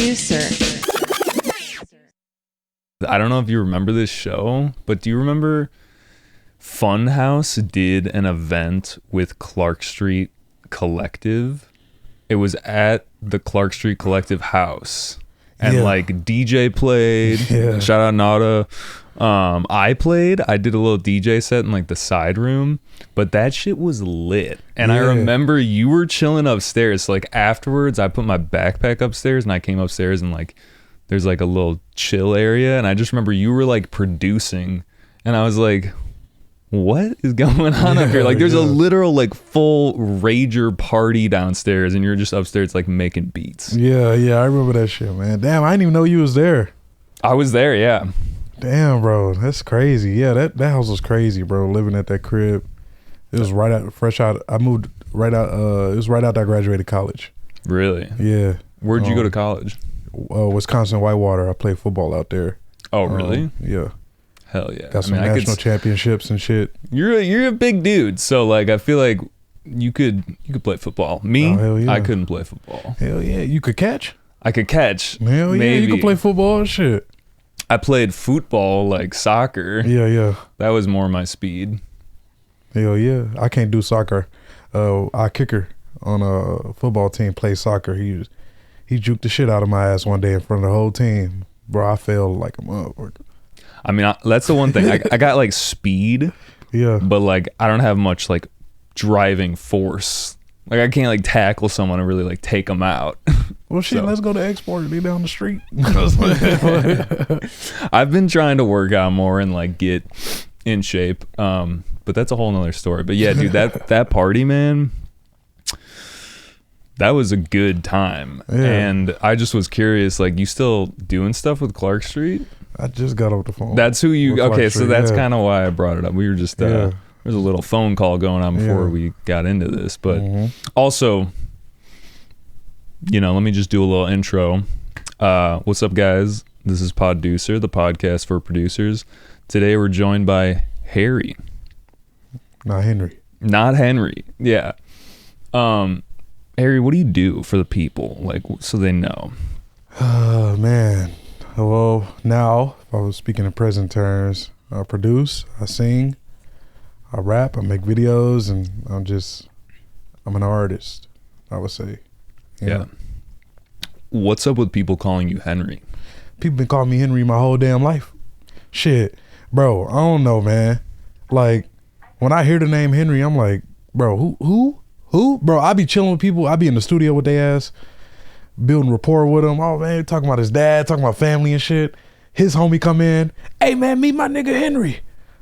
Poducer. I don't know if you remember this show, but do you remember Funhouse did an event with Clark Street Collective? It was at the Clark Street Collective house. And like DJ played. Shout out Nada. I did a little DJ set in like the side room, but that shit was lit. And I remember you were chilling upstairs. So like afterwards, I put my backpack upstairs and I came upstairs and like there's like a little chill area. And I just remember you were like producing and I was like, what is going on up here? Like there's a literal like full rager party downstairs and you're just upstairs like making beats. Yeah, I remember that shit, man. Damn, I didn't even know you was there. I was there, yeah. Damn, bro, that's crazy. Yeah, that house was crazy, bro. Living at that crib. It was right out, fresh out. I moved right out. It was right after I graduated college. Really? Yeah. Where'd you go to college? Wisconsin Whitewater. I played football out there. Oh, really? Yeah. Hell yeah. Got some national championships and shit. You're a big dude, so like I feel like you could play football. Me, hell yeah. I couldn't play football. Hell yeah. You could catch? I could catch. Hell yeah. Maybe. You could play football and shit. I played football, like soccer. Yeah. That was more my speed. Hell yeah. I can't do soccer. Our kicker on a football team plays soccer. He juked the shit out of my ass one day in front of the whole team. Bro, I failed like a motherfucker. I mean, that's the one thing. I got like speed. Yeah. But like I don't have much like driving force. Like I can't like tackle someone and really like take them out. Well, shit, let's go to Export. Be down the street. I've been trying to work out more and like get in shape. But that's a whole nother story. But yeah, dude, that party, man, that was a good time. Yeah. And I just was curious, like, you still doing stuff with Clark Street? I just got off the phone. That's who you, okay, so that's kind of why I brought it up. We were just, there's a little phone call going on before we got into this. But also, you know, let me just do a little intro. What's up, guys? This is Poducer, the podcast for producers. Today we're joined by Harry. Not Henry. Yeah. Harry, what do you do for the people, like, so they know? Oh, man. Well, now, if I was speaking in present terms, I produce, I sing, I rap, I make videos, and I'm an artist, I would say. Yeah. What's up with people calling you Henry? People been calling me Henry my whole damn life. Shit. Bro, I don't know, man. Like, when I hear the name Henry, I'm like, bro, who? Bro, I be chilling with people. I be in the studio with their ass, building rapport with them. Oh, man, talking about his dad, talking about family and shit. His homie come in. Hey, man, meet my nigga Henry.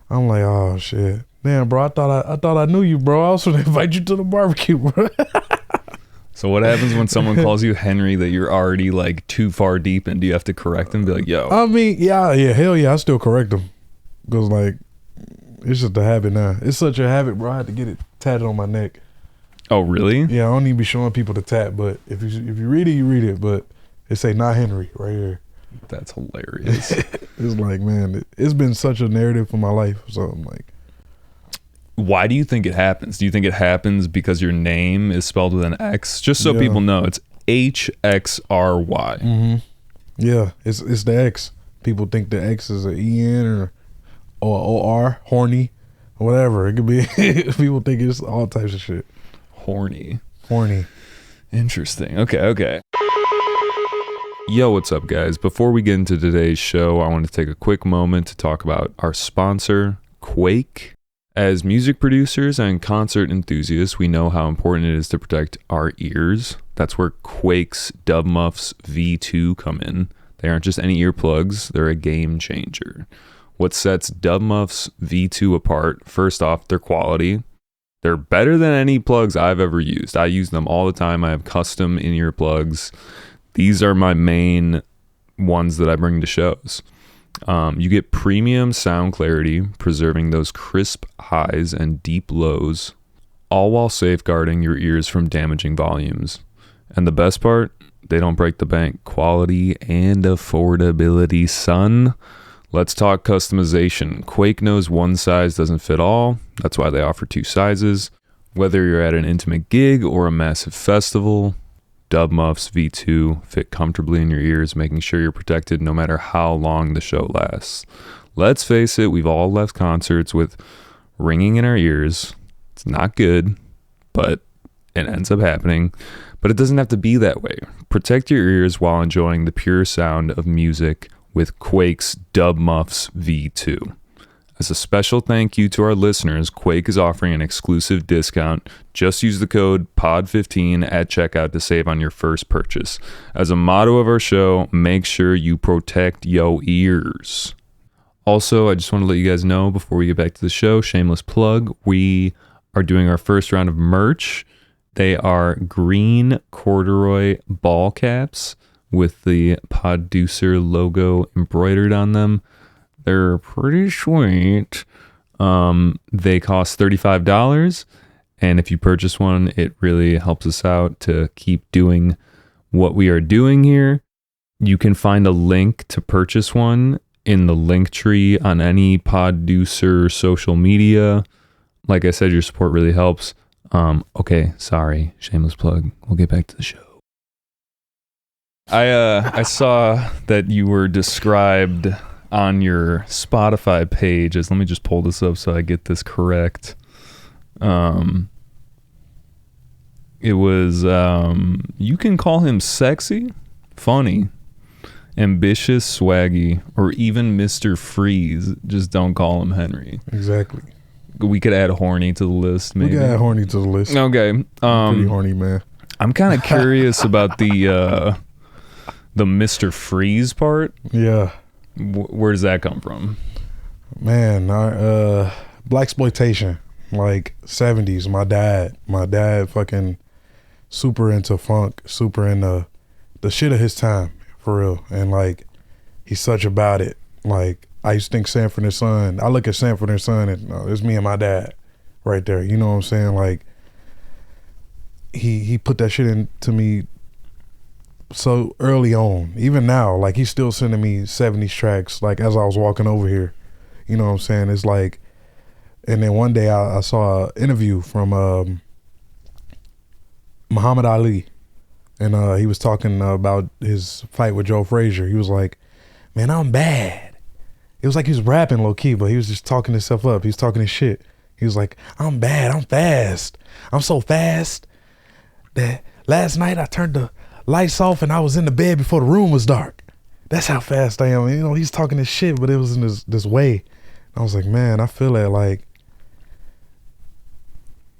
I'm like, oh, shit. Damn, bro, I thought I knew you, bro. I was going to invite you to the barbecue, bro. So what happens when someone calls you Henry that you're already, like, too far deep in? Do you have to correct them? Be like, yo. I mean, yeah, hell yeah, I still correct them. Because, like, it's just a habit now. It's such a habit, bro. I had to get it tatted on my neck. Oh, really? Yeah, I don't even be showing people the tat, but if you read it, you read it. But it say not Henry right here. That's hilarious. It's like, man, it's been such a narrative for my life. So I'm like, why do you think it happens? Do you think it happens because your name is spelled with an X? Just so people know, it's HXRY. Mm-hmm. Yeah, it's the X. People think the X is an EN or OR, horny, or whatever. It could be. People think it's all types of shit. Horny. Interesting. Okay. Yo, what's up, guys? Before we get into today's show, I want to take a quick moment to talk about our sponsor, Quake. As music producers and concert enthusiasts, we know how important it is to protect our ears. That's where Quake's Dub Muffs V2 come in. They aren't just any earplugs, they're a game changer. What sets Dub Muffs V2 apart, first off, their quality. They're better than any plugs I've ever used. I use them all the time. I have custom in-ear plugs. These are my main ones that I bring to shows. You get premium sound clarity, preserving those crisp highs and deep lows, all while safeguarding your ears from damaging volumes. And the best part, they don't break the bank. Quality and affordability, son. Let's talk customization. Quake knows one size doesn't fit all. That's why they offer two sizes. Whether you're at an intimate gig or a massive festival, dub muffs V2 fit comfortably in your ears, making sure you're protected no matter how long the show lasts. Let's face it, we've all left concerts with ringing in our ears. It's not good, but it ends up happening. But it doesn't have to be that way. Protect your ears while enjoying the pure sound of music with Quake's Dub Muffs V2. As a special thank you to our listeners, Quake is offering an exclusive discount. Just use the code POD15 at checkout to save on your first purchase. As a motto of our show, make sure you protect your ears. Also, I just want to let you guys know before we get back to the show, shameless plug, we are doing our first round of merch. They are green corduroy ball caps with the Poducer logo embroidered on them. They're pretty sweet. They cost $35. And if you purchase one, it really helps us out to keep doing what we are doing here. You can find a link to purchase one in the link tree on any Poducer social media. Like I said, your support really helps. Okay, sorry, shameless plug. We'll get back to the show. I saw that you were described on your Spotify page as, let me just pull this up so I get this correct. It was, you can call him sexy, funny, ambitious, swaggy, or even Mr. Freeze. Just don't call him Henry. Exactly. We could add Horny to the list, maybe. We could add Horny to the list. Okay. Pretty horny, man. I'm kind of curious about the Mr. Freeze part. Yeah. Where does that come from? Man, Blaxploitation, like 70s. My dad fucking super into funk, super into the shit of his time, for real. And like, he's such about it. Like, I used to think Sanford and Son, I look at Sanford and Son and it's me and my dad right there. You know what I'm saying? Like, he put that shit into me so early on. Even now, like, he's still sending me 70s tracks, like, as I was walking over here. You know what I'm saying? It's like, and then one day I saw an interview from Muhammad Ali, and he was talking about his fight with Joe Frazier. He was like, man, I'm bad. It was like he was rapping low key, but he was just talking himself up. He was talking his shit. He was like, I'm bad, I'm fast. I'm so fast that last night I turned the lights off and I was in the bed before the room was dark. That's how fast I am. You know, he's talking his shit, but it was in this way. I was like, man, I feel that, like,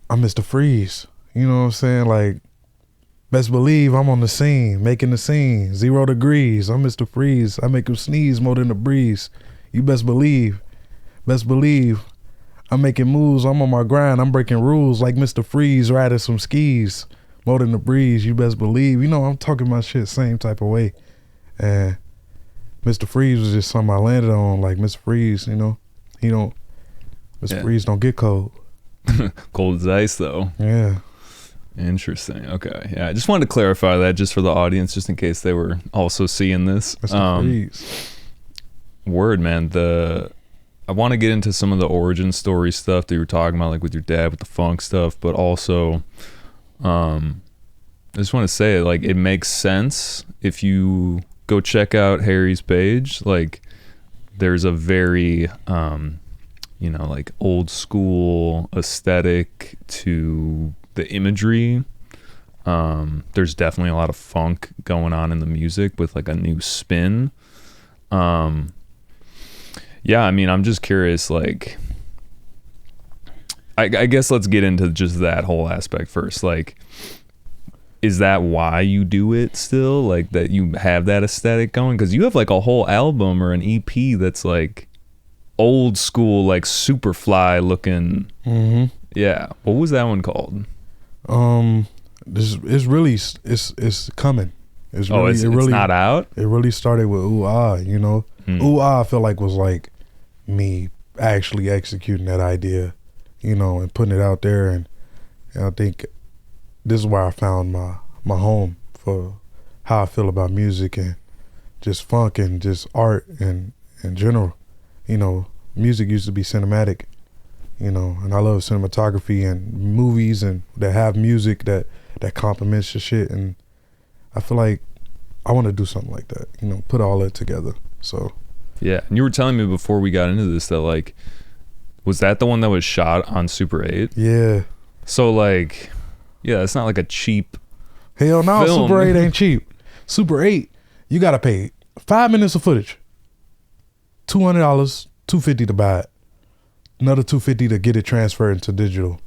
I'm Mr. Freeze. You know what I'm saying? Like, best believe I'm on the scene, making the scene. 0 degrees. I'm Mr. Freeze. I make him sneeze more than the breeze. You best believe I'm making moves. I'm on my grind. I'm breaking rules like Mr. Freeze riding some skis more than the breeze. You best believe. You know, I'm talking my shit same type of way. And Mr. Freeze was just something I landed on. Like, Mr. Freeze, you know, Mr. Freeze don't get cold. Cold as ice, though. Yeah. Interesting. Okay. Yeah, I just wanted to clarify that just for the audience, just in case they were also seeing this. Mr. Freeze. Word, man. I want to get into some of the origin story stuff that you were talking about, like with your dad, with the funk stuff, but also, I just want to say, like, it makes sense if you go check out Harry's page. Like, there's a very, you know, like, old school aesthetic to the imagery. There's definitely a lot of funk going on in the music with, like, a new spin. Yeah, I mean, I'm just curious, like, I guess let's get into just that whole aspect first. Like, is that why you do it still? Like, that you have that aesthetic going? Because you have, like, a whole album or an EP that's, like, old school, like, super fly looking. Mm-hmm. Yeah. What was that one called? It's really, it's coming. It's not out? It really started with Ooh Ah, you know? Ooh Ah, I feel like was like me actually executing that idea, you know, and putting it out there. And I think this is where I found my home for how I feel about music and just funk and just art and in general. You know, music used to be cinematic, you know, and I love cinematography and movies and that have music that complements your shit. And I feel like I want to do something like that, you know, put all that together. So yeah. And you were telling me before we got into this that like, was that the one that was shot on Super 8? yeah. So like, yeah, it's not like a cheap Hell no, film. Super 8 ain't cheap. Super 8, you gotta pay 5 minutes of footage. $200, $250 to buy it. Another $250 to get it transferred into digital.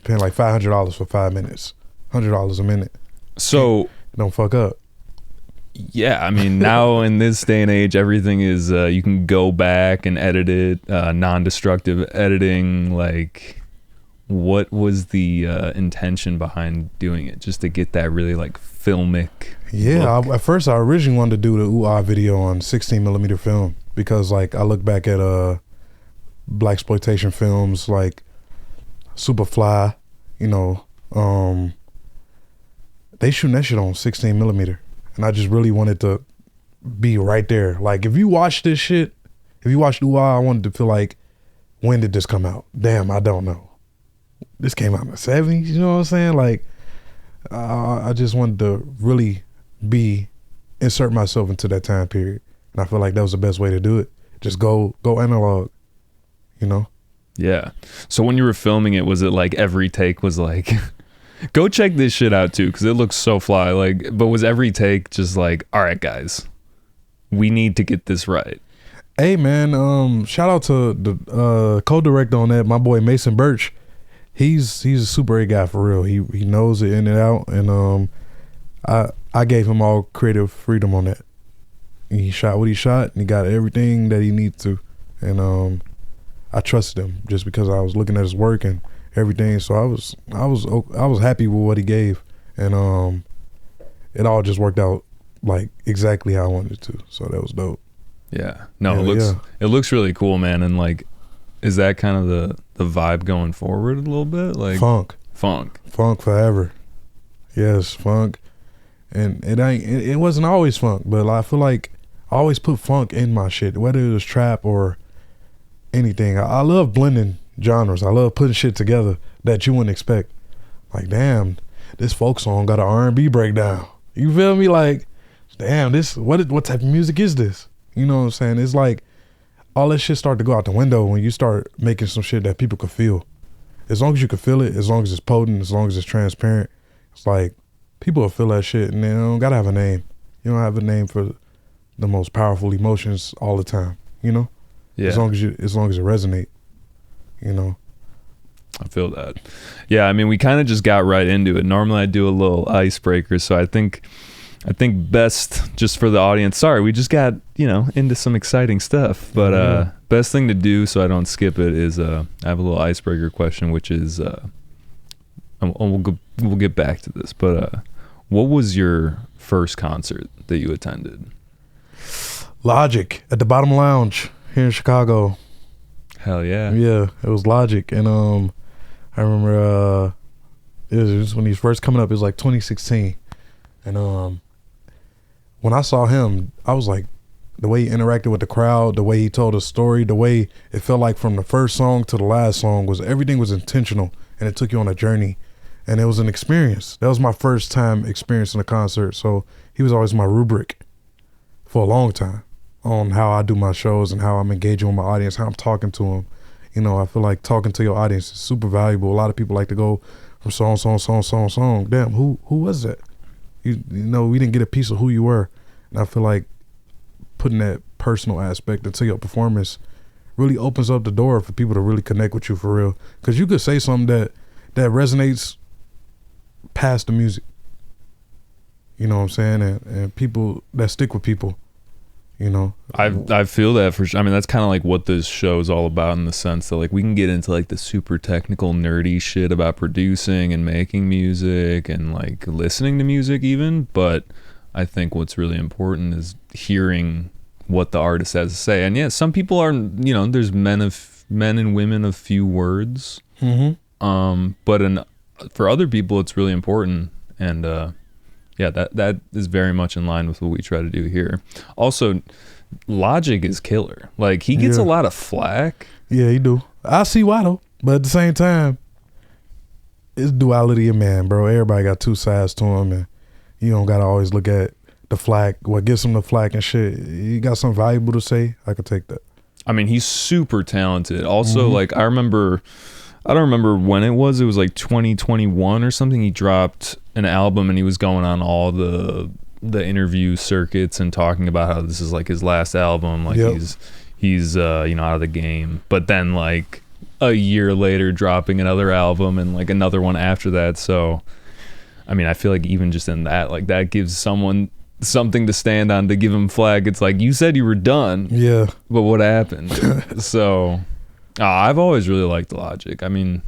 Paying like $500 for 5 minutes. $100 a minute. So Don't fuck up. yeah, I mean, now in this day and age, everything is you can go back and edit it, non-destructive editing. Like, what was the intention behind doing it? Just to get that really like filmic Yeah, look? at first I originally wanted to do the ooh-ah video on 16 millimeter film because like I look back at Blaxploitation films like Superfly, you know, they shooting that shit on 16 millimeter, and I just really wanted to be right there. Like if you watch this shit, if you watched ooh-ah, I wanted to feel like, when did this come out? Damn, I don't know. This came out in the 70s, you know what I'm saying? Like I just wanted to really insert myself into that time period, and I feel like that was the best way to do it. Just go analog, you know. Yeah. So when you were filming it, was it like every take was like, go check this shit out too, because it looks so fly. Like, but was every take just like, all right, guys, we need to get this right? Hey man, shout out to the co-director on that, my boy Mason Birch. He's a Super 8 guy for real. He knows it in and out, and I gave him all creative freedom on that. He shot what he shot, and he got everything that he needs to, and I trusted him just because I was looking at his work and everything. So I was happy with what he gave, and it all just worked out like exactly how I wanted it to. So that was dope. Yeah. No, Yeah, it looks really cool, man. And like, is that kind of the vibe going forward a little bit? Like funk forever. Yes, funk. And it wasn't always funk, but I feel like I always put funk in my shit, whether it was trap or anything. I love blending genres. I love putting shit together that you wouldn't expect. Like, damn, this folk song got an R&B breakdown. You feel me? Like, damn, this what type of music is this? You know what I'm saying? It's like all that shit start to go out the window when you start making some shit that people could feel. As long as you can feel it, as long as it's potent, as long as it's transparent, it's like people will feel that shit, and they don't gotta have a name. You don't have a name for the most powerful emotions all the time, you know? Yeah. As long as it resonate, you know. I feel that. Yeah, I mean, we kind of just got right into it. Normally I do a little icebreaker, so I think best, just for the audience, sorry, we just got, you know, into some exciting stuff, but best thing to do so I don't skip it is I have a little icebreaker question, which is we'll get back to this, but what was your first concert that you attended? Logic at the Bottom Lounge here in Chicago. Hell yeah. Yeah, it was Logic, and I remember it was when he was first coming up. It was like 2016, and when I saw him, I was like, the way he interacted with the crowd, the way he told a story, the way it felt like from the first song to the last song was everything was intentional, and it took you on a journey, and it was an experience. That was my first time experiencing a concert, so he was always my rubric for a long time on how I do my shows and how I'm engaging with my audience, how I'm talking to them. You know, I feel like talking to your audience is super valuable. A lot of people like to go from song. Damn, who was that? You know, we didn't get a piece of who you were. And I feel like putting that personal aspect into your performance really opens up the door for people to really connect with you for real. Because you could say something that resonates past the music. You know what I'm saying? And people that stick with people. You know, I feel that for sure. I mean, that's kind of like what this show is all about, in the sense that like we can get into like the super technical nerdy shit about producing and making music and like listening to music even, but I think what's really important is hearing what the artist has to say. And yeah, some people are, you know, there's men and women of few words. Mm-hmm. But for other people it's really important, and yeah, that is very much in line with what we try to do here. Also, Logic is killer. Like, he gets a lot of flack. Yeah, he do. I see why though. But at the same time, it's duality of man, bro. Everybody got two sides to him, and You don't gotta always look at the flack, what gets him the flack and shit. You got something valuable to say, I could take that. I mean, he's super talented. Also, like, I don't remember when it was like 2021 or something. He dropped an album and he was going on all the interview circuits and talking about how this is like his last album. Like he's you know, out of the game. But then like a year later dropping another album and like another one after that. So, I mean, I feel like even just in that, like that gives someone something to stand on to give him flag. It's like, you said you were done. Yeah. But what happened? So... I've always really liked Logic. I mean,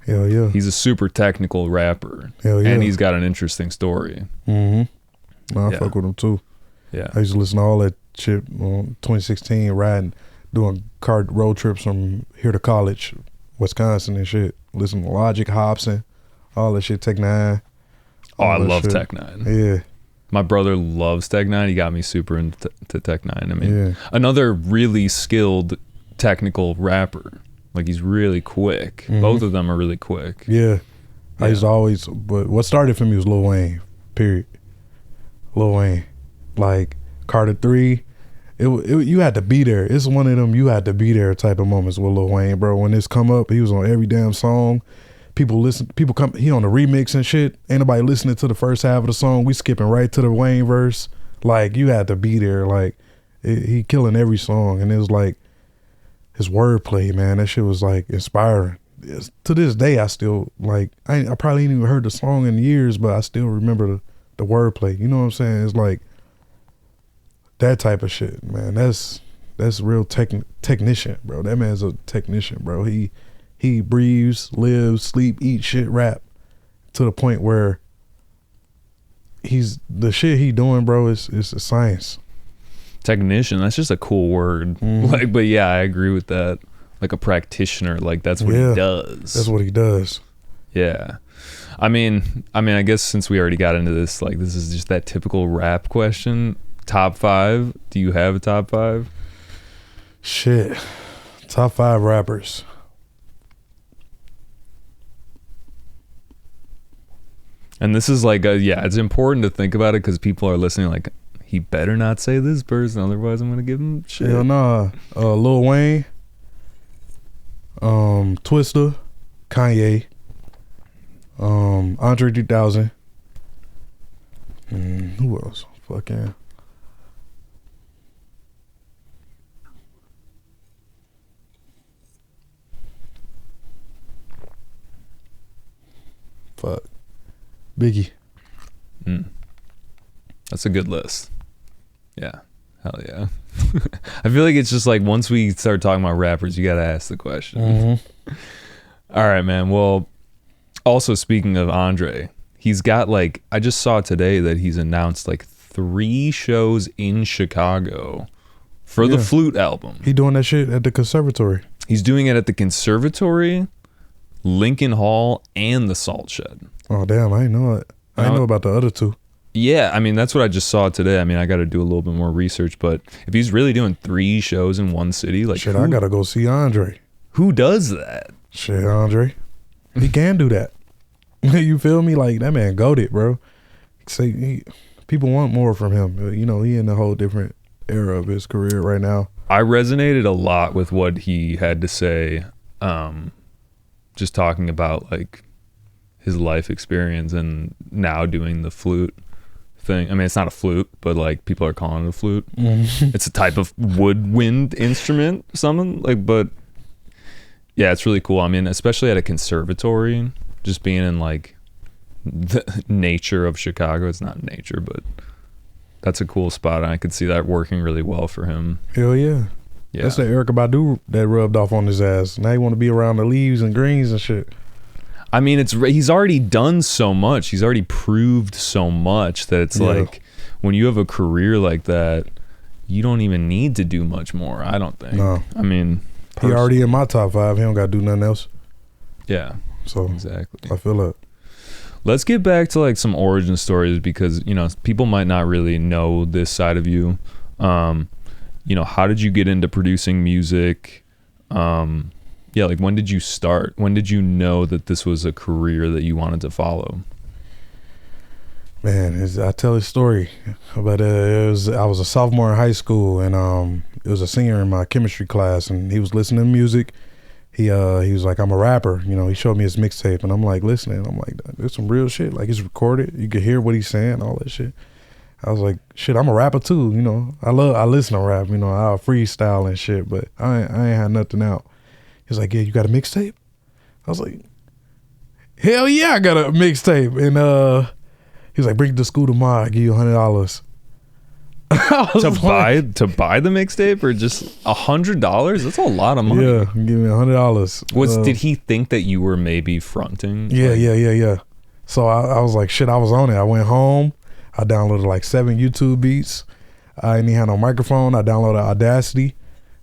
hell yeah, he's a super technical rapper. Hell yeah. And he's got an interesting story. I fuck with him too. Yeah, I used to listen to all that shit on 2016, riding, doing car road trips from here to college, Wisconsin and shit. Listen to Logic, Hobson, all that shit, Tech Nine. Oh, I love Tech Nine. Yeah. My brother loves Tech Nine. He got me super into Tech Nine. I mean, another really skilled technical rapper. Like, he's really quick. Both of them are really quick. Yeah. I used to always, but what started for me was Lil Wayne, period. Lil Wayne. Like, Carter 3, you had to be there. It's one of them you had to be there type of moments with Lil Wayne, bro. When this come up, he was on every damn song. People come, he on the remix and shit. Ain't nobody listening to the first half of the song. We skipping right to the Wayne verse. Like, you had to be there. Like, he killing every song. And it was like, his wordplay, man, that shit was like inspiring. To this day, I still like. I probably ain't even heard the song in years, but I still remember the wordplay. You know what I'm saying? It's like that type of shit, man. That's real technician, bro. That man's a technician, bro. He breathes, lives, sleep, eat shit, rap to the point where the shit he doing, bro. Is a science. Technician, that's just a cool word. Like, but yeah, I agree with that. Like a practitioner, like that's what he does. That's what he does. Yeah. I mean, I guess since we already got into this, like, this is just that typical rap question. Top 5. Do you have a top 5? Shit. Top 5 rappers. And this is like it's important to think about it because people are listening like, he better not say this person, otherwise I'm gonna give him shit. Hell nah. Lil Wayne, Twista, Kanye, Andre 3000. Who else? Fucking. Fuck. Biggie. That's a good list. Yeah. Hell yeah. I feel like it's just like once we start talking about rappers, you got to ask the question. All right, man. Well, also speaking of Andre, he's got like, I just saw today that he's announced like 3 shows in Chicago for the Flute album. He doing that shit at the conservatory. He's doing it at the conservatory, Lincoln Hall, and the Salt Shed. Oh, damn. I didn't know it. I didn't know about the other 2. Yeah, I mean, that's what I just saw today. I mean, I got to do a little bit more research, but if he's really doing 3 shows in one city, like, shit, I got to go see Andre. Who does that? Shit, Andre. He can do that. You feel me? Like, that man goated, bro. People want more from him. You know, he in a whole different era of his career right now. I resonated a lot with what he had to say, just talking about, like, his life experience and now doing the flute thing. I mean, it's not a flute, but like people are calling it a flute. It's a type of woodwind instrument, something like, but yeah, it's really cool. I mean, especially at a conservatory, just being in like the nature of Chicago. It's not nature, but that's a cool spot. And I could see that working really well for him. Hell yeah. Yeah. That's that Erykah Badu that rubbed off on his ass. Now he want to be around the leaves and greens and shit. I mean, he's already done so much. He's already proved so much that it's like when you have a career like that, you don't even need to do much more. I don't think. No. I mean, he already in my top 5. He don't got to do nothing else. Yeah. So exactly. I feel it. Let's get back to like some origin stories because, you know, people might not really know this side of you. You know, how did you get into producing music? Yeah, like when did you start? When did you know that this was a career that you wanted to follow? Man, I tell his story, but I was a sophomore in high school, and it was a senior in my chemistry class, and he was listening to music. He was like, I'm a rapper, you know. He showed me his mixtape, and I'm like listening. I'm like, there's some real shit. Like, it's recorded. You can hear what he's saying, all that shit. I was like, shit, I'm a rapper too, you know. I listen to rap, you know. I freestyle and shit, but I ain't had nothing out. He's like, yeah, you got a mixtape? I was like, hell yeah, I got a mixtape, and he was like, bring it to school tomorrow. I give you $100. To buy the mixtape, or just $100? That's a lot of money. Yeah, give me $100. Did he think that you were maybe fronting? Yeah. So I was like, shit, I was on it. I went home. I downloaded like 7 YouTube beats. I didn't even have no microphone. I downloaded Audacity.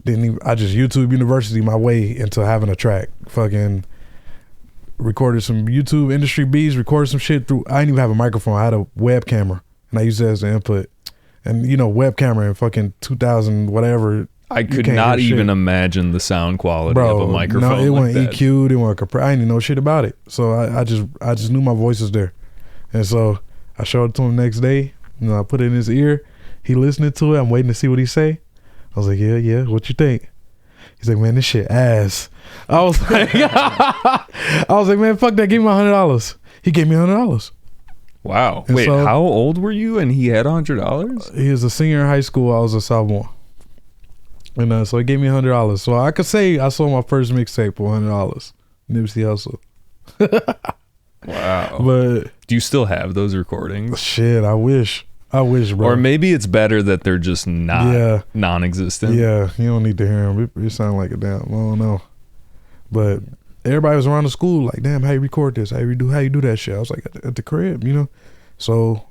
I just YouTube University my way into having a track. Fucking recorded some YouTube industry beats, recorded some shit through. I didn't even have a microphone. I had a web camera, and I used that as the input. And you know, web camera in fucking 2000 whatever. I could not even imagine the sound quality of a microphone. No, it like wasn't EQ'd. It wasn't compressed. I didn't even know shit about it. So I just knew my voice was there, and so I showed it to him the next day. You know, I put it in his ear. He listening to it. I'm waiting to see what he say. I was like, yeah. What you think? He's like, man, this shit ass. I was like, man, fuck that. Give me my $100. He gave me $100. Wow. And wait, so, how old were you? And he had $100? He was a senior in high school. I was a sophomore. And so he gave me $100. So I could say I sold my first mixtape for $100. Nipsey Hussle. Wow. But do you still have those recordings? Shit, I wish, bro. Or maybe it's better that they're just not non-existent. Yeah, you don't need to hear them. It sound like a damn, I don't know. But everybody was around the school like, damn, how you record this? How you do that shit? I was like, at the crib, you know? So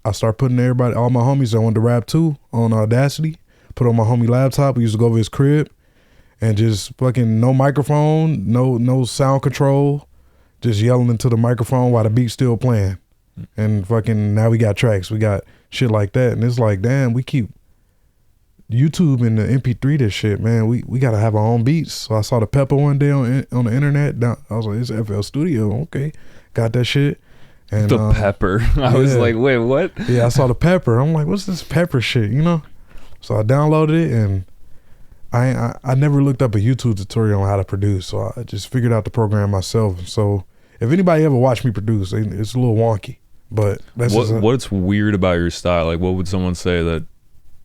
I started putting all my homies that wanted to rap too on Audacity, put on my homie laptop. We used to go over his crib and just fucking no microphone, no sound control, just yelling into the microphone while the beat's still playing. And fucking now we got tracks. We got shit like that. And it's like, damn, we keep YouTube and the MP3 this shit, man. We got to have our own beats. So I saw the Pepper one day on the internet. I was like, it's FL Studio. Okay. Got that shit. And the Pepper. I was like, wait, what? Yeah, I saw the Pepper. I'm like, what's this Pepper shit, you know? So I downloaded it, and I never looked up a YouTube tutorial on how to produce. So I just figured out the program myself. So if anybody ever watched me produce, it's a little wonky. But that's what's weird about your style? Like, what would someone say that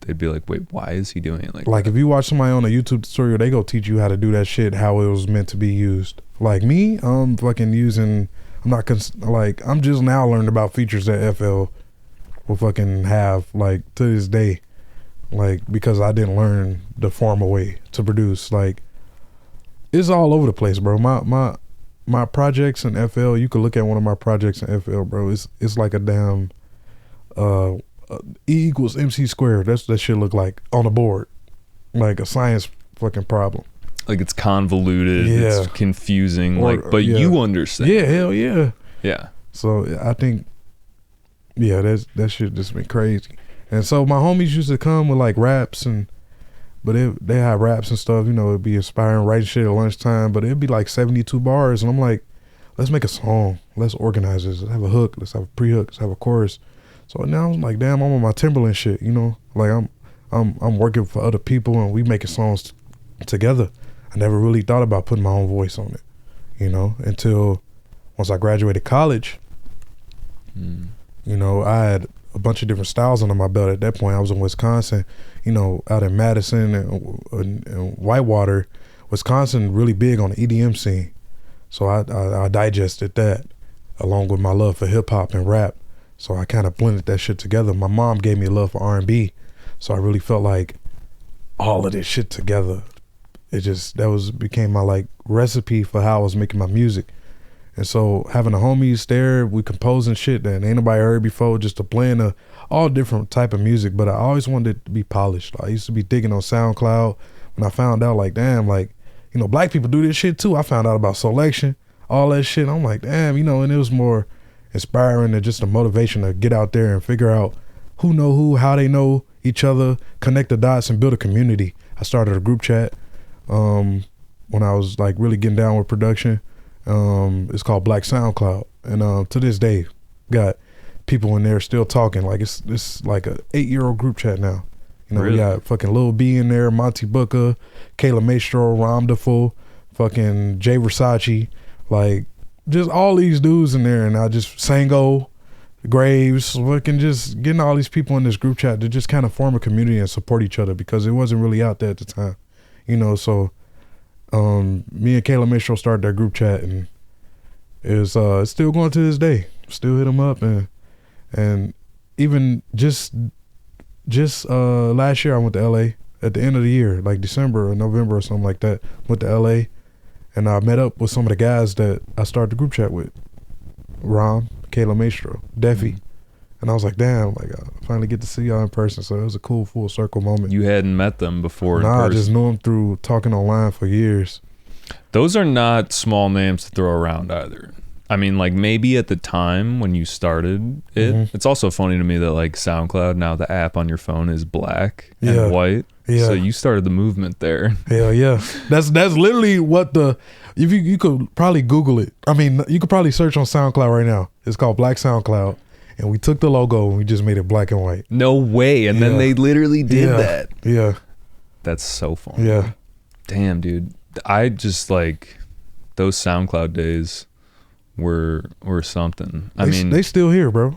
they'd be like, wait, why is he doing it like if you watch somebody on a YouTube tutorial, they go teach you how to do that shit, how it was meant to be used. Like me, I'm fucking using, I'm just now learning about features that FL will fucking have, like, to this day. Like, because I didn't learn the formal way to produce. Like, it's all over the place, bro. My projects in FL, you could look at one of my projects in FL, bro. It's like a damn E equals MC squared. That's what that shit look like on the board. Like a science fucking problem. Like it's convoluted, it's confusing, but you understand. Yeah, hell yeah. Yeah. So I think, that shit just been crazy. And so my homies used to come with like raps, but they have raps and stuff, you know, it'd be inspiring, writing shit at lunchtime, but it'd be like 72 bars. And I'm like, let's make a song. Let's organize this. Let's have a hook. Let's have a pre-hook. Let's have a chorus. So now I'm like, damn, I'm on my Timberland shit, you know? Like I'm working for other people and we making songs together. I never really thought about putting my own voice on it, you know, until once I graduated college. You know, I had a bunch of different styles under my belt. At that point, I was in Wisconsin, you know, out in Madison and Whitewater. Wisconsin really big on the EDM scene. So I digested that along with my love for hip hop and rap. So I kind of blended that shit together. My mom gave me a love for R&B. So I really felt like all of this shit together, became my like recipe for how I was making my music. And so having the homies there, we composing shit that ain't nobody heard before, just a blend of all different type of music. But I always wanted it to be polished. I used to be digging on SoundCloud when I found out like, damn, like, you know, black people do this shit too. I found out about Soulection, all that shit. I'm like, damn, you know, and it was more inspiring and just a motivation to get out there and figure out who know who, how they know each other, connect the dots and build a community. I started a group chat when I was like really getting down with production. It's called Black SoundCloud, and to this day got people in there still talking. Like it's like a 8-year-old group chat now. You know, Really? we got fucking Lil B in there, Monty Booker, Kayla Maestro, Ram Deful, fucking Jay Versace, like just all these dudes in there, and I just Sango, Graves, fucking just getting all these people in this group chat to just kind of form a community and support each other because it wasn't really out there at the time, you know. So me and Kayla Maestro started that group chat, and it's still going to this day. Still hit them up, and even just last year I went to LA at the end of the year, like December or November or something like that. Went to LA, and I met up with some of the guys that I started the group chat with. Rom, Kayla Maestro, Deffy. And I was like, damn, like I finally get to see y'all in person. So it was a cool full circle moment. You hadn't met them before in Nah, I person. just knew them through talking online for years. Those are not small names to throw around either. I mean, like maybe at the time when you started it, it's also funny to me that like SoundCloud, now the app on your phone is black and white. Yeah. So you started the movement there. Hell yeah. That's literally what if you could probably Google it. I mean, you could probably search on SoundCloud right now. It's called Black SoundCloud. And we took the logo and we just made it black and white. No way. And then they literally did that. Yeah. That's so funny. Yeah. Damn, dude. I just like those SoundCloud days were something. I mean, they still here, bro.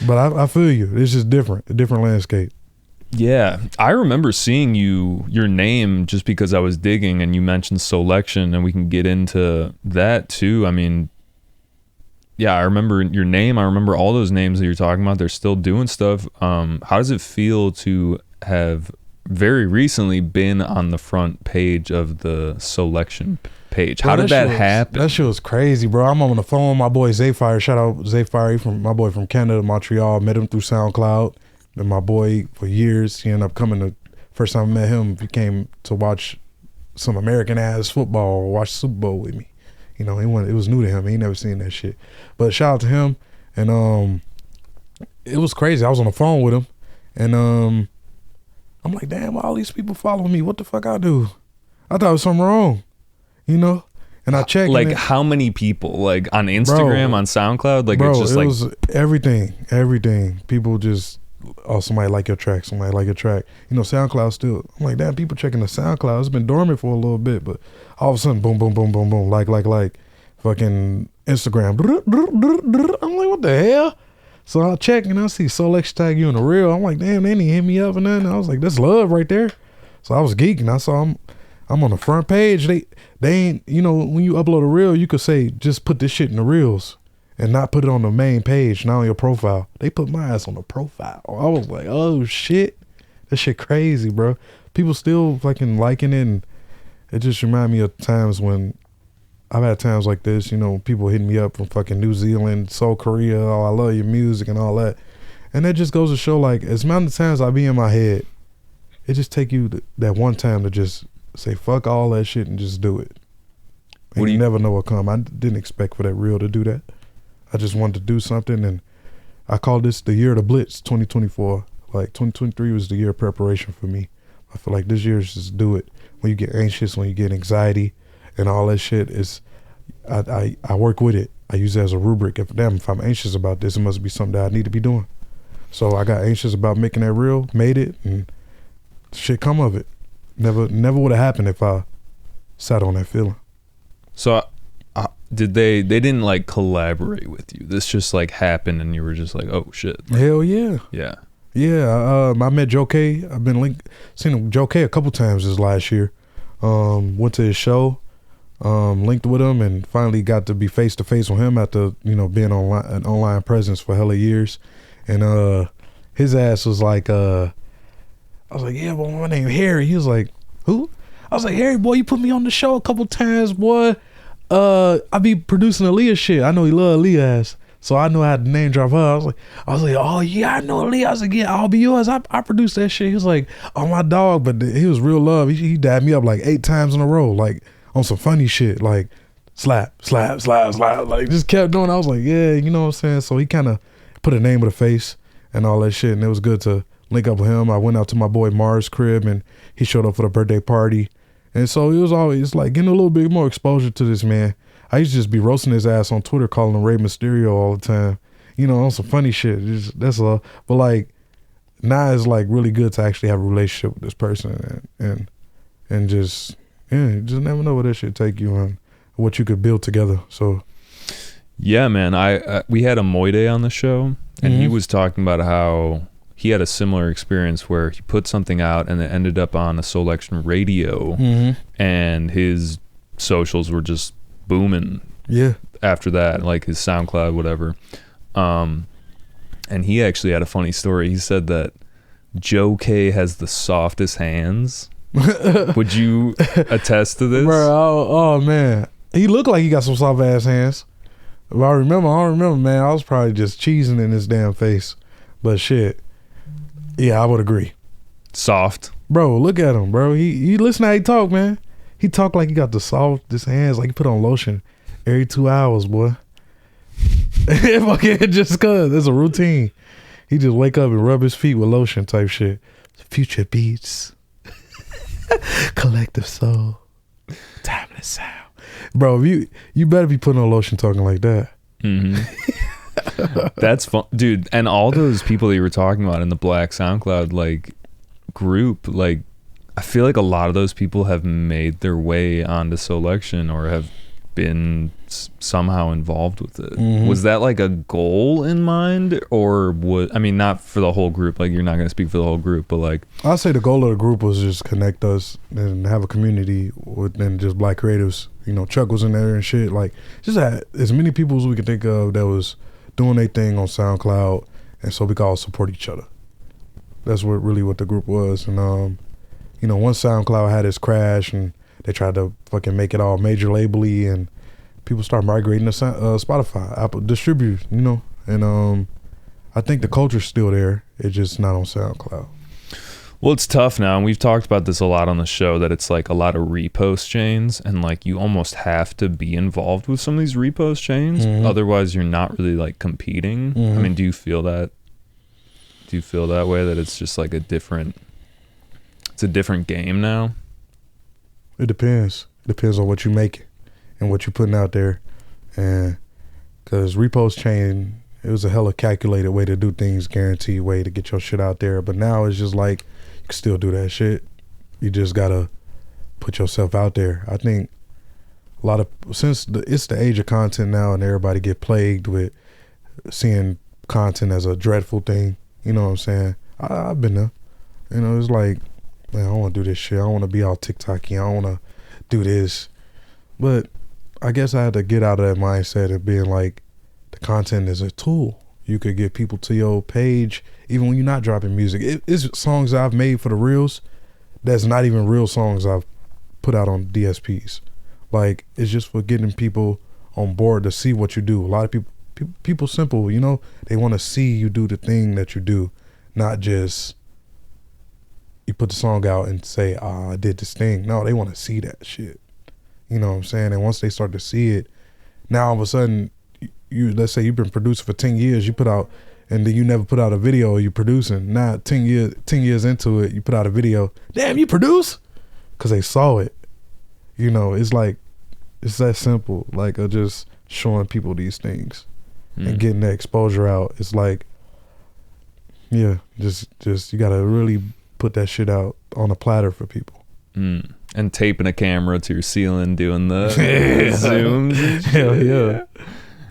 But I feel you. It's just different. A different landscape. yeah, I remember seeing your name just because I was digging, and you mentioned Soulection, and we can get into that too. I mean, yeah, I remember your name. I remember all those names that you're talking about. They're still doing stuff. How does it feel to have very recently been on the front page of the Soulection page? How did that happen? That shit was crazy, bro. I'm on the phone with my boy Zayfire. Shout out Zayfire, from my boy from Canada, Montreal. Met him through SoundCloud. And my boy for years. He ended up coming to, first time I met him, he came to watch some American ass football or watch Super Bowl with me. You know, it was new to him. He never seen that shit. But shout out to him. And it was crazy. I was on the phone with him, and I'm like, damn, all these people following me. What the fuck I do? I thought it was something wrong, you know? And I checked. Like, how many people? Like, on Instagram, bro, on SoundCloud? Like, bro, it's just it like... was everything. People just, oh, somebody like your track. Somebody like your track. You know, SoundCloud still. I'm like, damn, people checking the SoundCloud. It's been dormant for a little bit, but all of a sudden, boom, boom, boom, boom, boom. Like, fucking Instagram. I'm like, what the hell? So I check and I see Soulection tag you in the reel. I'm like, damn, they didn't hit me up and nothing. I was like, that's love right there. So I was geeking. I saw I'm on the front page. They ain't, you know, when you upload a reel, you could say, just put this shit in the reels and not put it on the main page, not on your profile. They put my ass on the profile. I was like, oh shit. That shit crazy, bro. People still fucking liking it, and it just remind me of times when I've had times like this, you know, people hitting me up from fucking New Zealand, South Korea, oh, I love your music and all that. And that just goes to show, like, as many times I be in my head, it just take you that one time to just say, fuck all that shit and just do it. And you never know what come. I didn't expect for that reel to do that. I just wanted to do something, and I call this the year of the Blitz, 2024. Like, 2023 was the year of preparation for me. I feel like this year is just do it. When you get anxious, when you get anxiety, and all that shit is, I work with it. I use it as a rubric. If I'm anxious about this, it must be something that I need to be doing. So I got anxious about making that reel, made it, and shit come of it. Never would have happened if I sat on that feeling. So did they didn't like collaborate with you? This just like happened and you were just like, oh shit. Hell yeah. Yeah. Yeah. I met Joe K. I've been seen Joe K a couple times this last year. Went to his show. Linked with him and finally got to be face to face with him after, you know, being an online presence for hella years. And his ass was like, I was like, yeah, well, my name Harry. He was like, who? I was like, Harry, boy, you put me on the show a couple times, boy. I be producing Aaliyah shit. I know he love Aaliyah ass, so I know I had to name drop her. I was like, oh yeah, I know Aaliyah. I was like, yeah, I'll be yours. I produced that shit. He was like, oh, my dog, but he was real love. He dabbed me up like 8 times in a row, like on some funny shit, like slap, like just kept doing. I was like, yeah, you know what I'm saying? So he kind of put a name with a face and all that shit, and it was good to link up with him. I went out to my boy Mars' crib, and he showed up for the birthday party. And so it was always like getting a little bit more exposure to this man. I used to just be roasting his ass on Twitter, calling him Rey Mysterio all the time. you know, on some funny shit. That's all. But like now it's like really good to actually have a relationship with this person and just you just never know where that shit take you and what you could build together. So yeah, man, we had a Moide on the show, and he was talking about how he had a similar experience where he put something out and it ended up on a Soulection radio, and his socials were just booming. Yeah. After that, like his SoundCloud, whatever. And he actually had a funny story. He said that Joe K has the softest hands. Would you attest to this? Bro, oh man, he looked like he got some soft ass hands. But I don't remember, man. I was probably just cheesing in his damn face. But shit, yeah, I would agree. Soft, bro. Look at him, bro. He listen how he talk, man. He talk like he got the softest hands, like he put on lotion every 2 hours, boy. Fucking just cause it's a routine. He just wake up and rub his feet with lotion type shit. Future beats, collective soul, timeless sound. Bro, you better be putting on lotion talking like that. That's fun, dude. And all those people that you were talking about in the Black SoundCloud like group, like I feel like a lot of those people have made their way onto Soulection or have been somehow involved with it. Was that like a goal in mind, or I mean, not for the whole group, like you're not going to speak for the whole group, but like I'll say the goal of the group was just connect us and have a community within just Black creatives. You know, Chuck was in there and shit, like just had as many people as we could think of that was doing their thing on SoundCloud, and so we could all support each other. That's what the group was. And you know, once SoundCloud had its crash and they tried to fucking make it all major label-y, and people start migrating to Spotify, Apple distributors, you know. And I think the culture's still there. It's just not on SoundCloud. Well, it's tough now, and we've talked about this a lot on the show, that it's like a lot of repost chains, and like you almost have to be involved with some of these repost chains, otherwise you're not really like competing. I mean, do you feel that? Do you feel that way, that it's just like it's a different game now? It depends. It depends on what you make and what you're putting out there. And because repost chain, it was a hella calculated way to do things, guaranteed way to get your shit out there. But now it's just like you can still do that shit. You just gotta put yourself out there. I think a lot of it's the age of content now, and everybody get plagued with seeing content as a dreadful thing. You know what I'm saying? I've been there. You know, it's like, man, I don't want to do this shit. I don't want to be all TikTok-y. I don't want to do this. But I guess I had to get out of that mindset of being like, the content is a tool. You could get people to your page even when you're not dropping music. It's songs I've made for the reels that's not even real songs I've put out on DSPs. Like, it's just for getting people on board to see what you do. A lot of people simple, you know, they want to see you do the thing that you do, not just you put the song out and say, I did this thing. No, they want to see that shit. You know what I'm saying? And once they start to see it, now all of a sudden, let's say you've been producing for 10 years, you put out, and then you never put out a video, you're producing. Now 10 years into it, you put out a video. Damn, you produce? Because they saw it. You know, it's like, it's that simple. Like, just showing people these things and getting that exposure out. It's like, yeah, just you got to really put that shit out on a platter for people. And taping a camera to your ceiling, doing the zooms and shit. Hell yeah.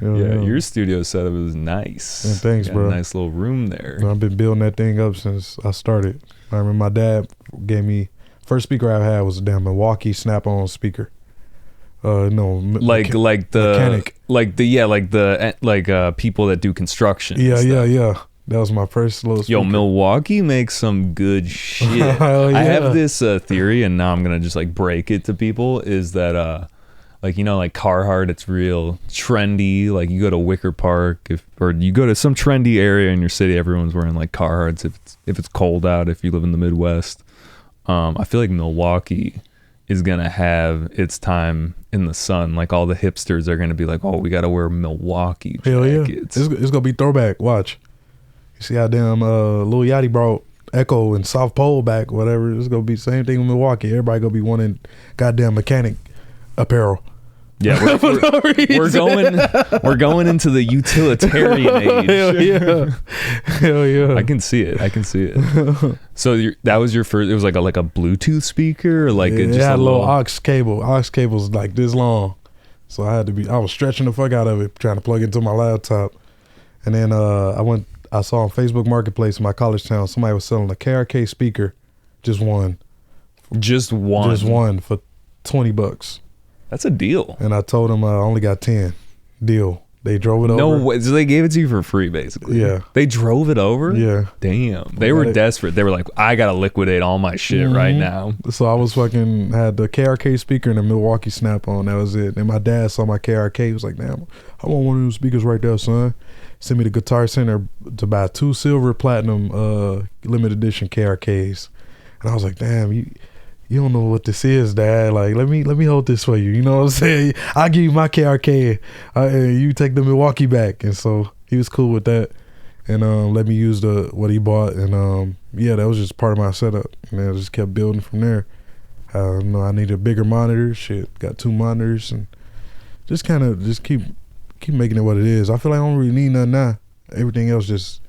Yeah, your studio setup is nice. Yeah, thanks, bro. A nice little room there. I've been building that thing up since I started. I remember my dad gave me, first speaker I had was a damn Milwaukee snap-on speaker. Mechanic. People that do construction. Yeah. That was my first little speaker. Yo, Milwaukee makes some good shit. Yeah. I have this theory, and now I'm gonna just like break it to people, is that like, you know, like Carhartt, it's real trendy. Like, you go to Wicker Park, or you go to some trendy area in your city, everyone's wearing like Carhartts if it's cold out, if you live in the Midwest. I feel like Milwaukee is gonna have its time in the sun. Like, all the hipsters are gonna be like, oh, we gotta wear Milwaukee jackets. Hell yeah. It's gonna be throwback. Watch. You see how damn Lil Yachty brought Echo and South Pole back, whatever. It's gonna be the same thing in Milwaukee. Everybody gonna be wanting goddamn mechanic apparel. Yeah, we're going into the utilitarian age. Hell yeah. I can see it. So that was your first. It was like a Bluetooth speaker, or like it had a little aux cable. Aux cable's like this long, so I was stretching the fuck out of it trying to plug it into my laptop, and then I saw on Facebook Marketplace in my college town somebody was selling a KRK speaker, just one for $20. That's a deal. And I told them I only got 10. Deal. They drove it over. No way. So they gave it to you for free, basically. Yeah. They drove it over? Yeah. Damn. They were desperate. They were like, I got to liquidate all my shit right now. So I was had the KRK speaker and the Milwaukee snap on. That was it. And my dad saw my KRK. He was like, damn, I want one of those speakers right there, son. Sent me to Guitar Center to buy 2 silver platinum limited edition KRKs. And I was like, damn, you don't know what this is, Dad. Like, let me hold this for you. You know what I'm saying? I'll give you my KRK, and you take the Milwaukee back. And so he was cool with that, and let me use what he bought. And yeah, that was just part of my setup. And I just kept building from there. I needed a bigger monitor. Shit, got 2 monitors, and just keep making it what it is. I feel like I don't really need nothing now. Everything else just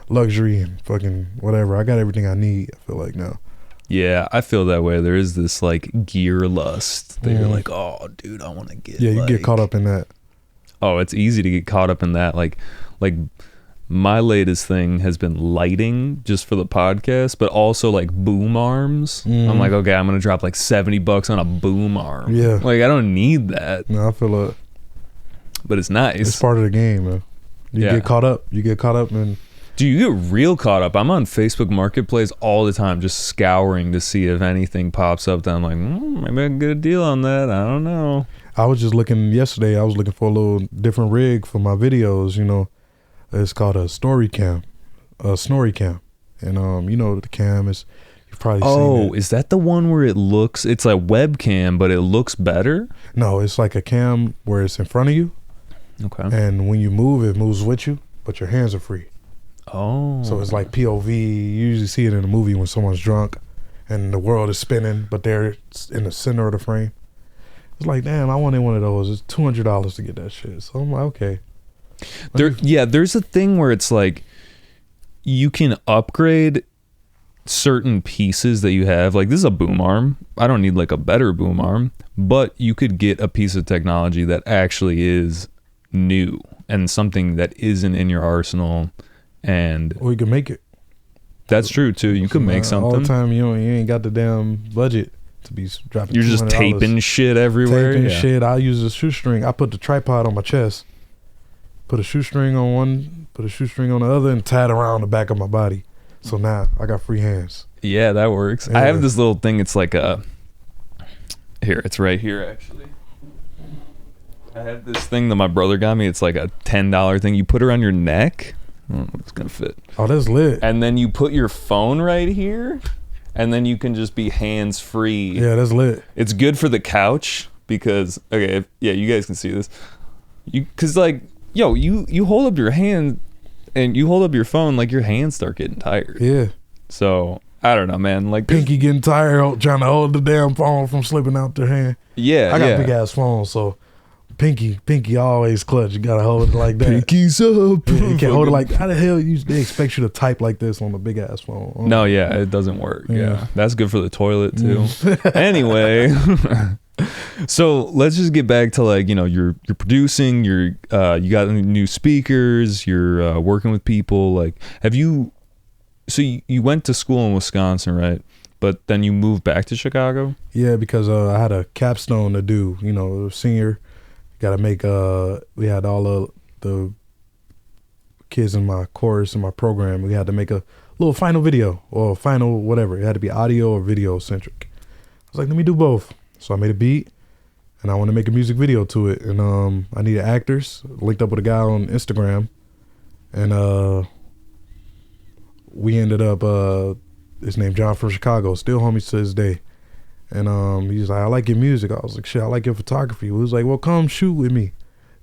luxury and fucking whatever. I got everything I need, I feel like now. Yeah, I feel that way. There is this like gear lust that you're like, oh, dude, I want to get. Yeah, you get caught up in that. Oh, it's easy to get caught up in that. Like my latest thing has been lighting just for the podcast, but also like boom arms. I'm like, okay, I'm gonna drop like $70 on a boom arm. Yeah, like I don't need that. No, I feel it. But it's nice. It's part of the game, man. You get caught up. You get caught up in. Dude, you get real caught up. I'm on Facebook Marketplace all the time, just scouring to see if anything pops up that I'm like, maybe I can get a deal on that. I don't know. I was just looking yesterday. I was looking for a little different rig for my videos. You know, it's called a snorri cam. And you know the cam is. You've probably seen it. Oh, is that the one where it's a webcam, but it looks better? No, it's like a cam where it's in front of you. Okay. And when you move, it moves with you, but your hands are free. Oh. So it's like POV. You usually see it in a movie when someone's drunk and the world is spinning, but they're in the center of the frame. It's like, damn, I wanted one of those. It's $200 to get that shit. So I'm like, okay. There's a thing where it's like you can upgrade certain pieces that you have. Like, this is a boom arm. I don't need like a better boom arm, but you could get a piece of technology that actually is new and something that isn't in your arsenal. And or you can make it. That's true too. You can make something. All the time, you ain't got the damn budget to be dropping. You're just taping shit everywhere. Shit. I use a shoestring. I put the tripod on my chest, put a shoestring on one, put a shoestring on the other, and tie it around the back of my body. So now I got free hands. Yeah, that works. Yeah. I have this little thing. It's like it's right here actually. I have this thing that my brother got me. It's like a $10 thing. You put it around your neck. It's gonna fit. Oh, that's lit. And then you put your phone right here, and then you can just be hands free. Yeah, that's lit. It's good for the couch because you guys can see this. Because like, you hold up your hand and you hold up your phone, like your hands start getting tired. Yeah. So I don't know, man. Like pinky getting tired trying to hold the damn phone from slipping out their hand. Yeah, I got big ass phone, so. Pinky always clutch. You gotta hold it like that. Pinky's up. Yeah, you can't hold it like. How the hell they expect you to type like this on a big ass phone? No, yeah, it doesn't work. Yeah, that's good for the toilet too. Anyway, so let's just get back to like you're producing. You got new speakers. You're working with people. Like, have you? So you went to school in Wisconsin, right? But then you moved back to Chicago. Yeah, because I had a capstone to do. Senior. Got to make, we had all of the kids in my course, in my program, we had to make a little final video or final whatever. It had to be audio or video centric. I was like, let me do both. So I made a beat and I want to make a music video to it. And I needed actors. Linked up with a guy on Instagram. And we ended up, his name John from Chicago, still homies to this day. And he was like, I like your music. I was like, shit, I like your photography. He was like, well, come shoot with me.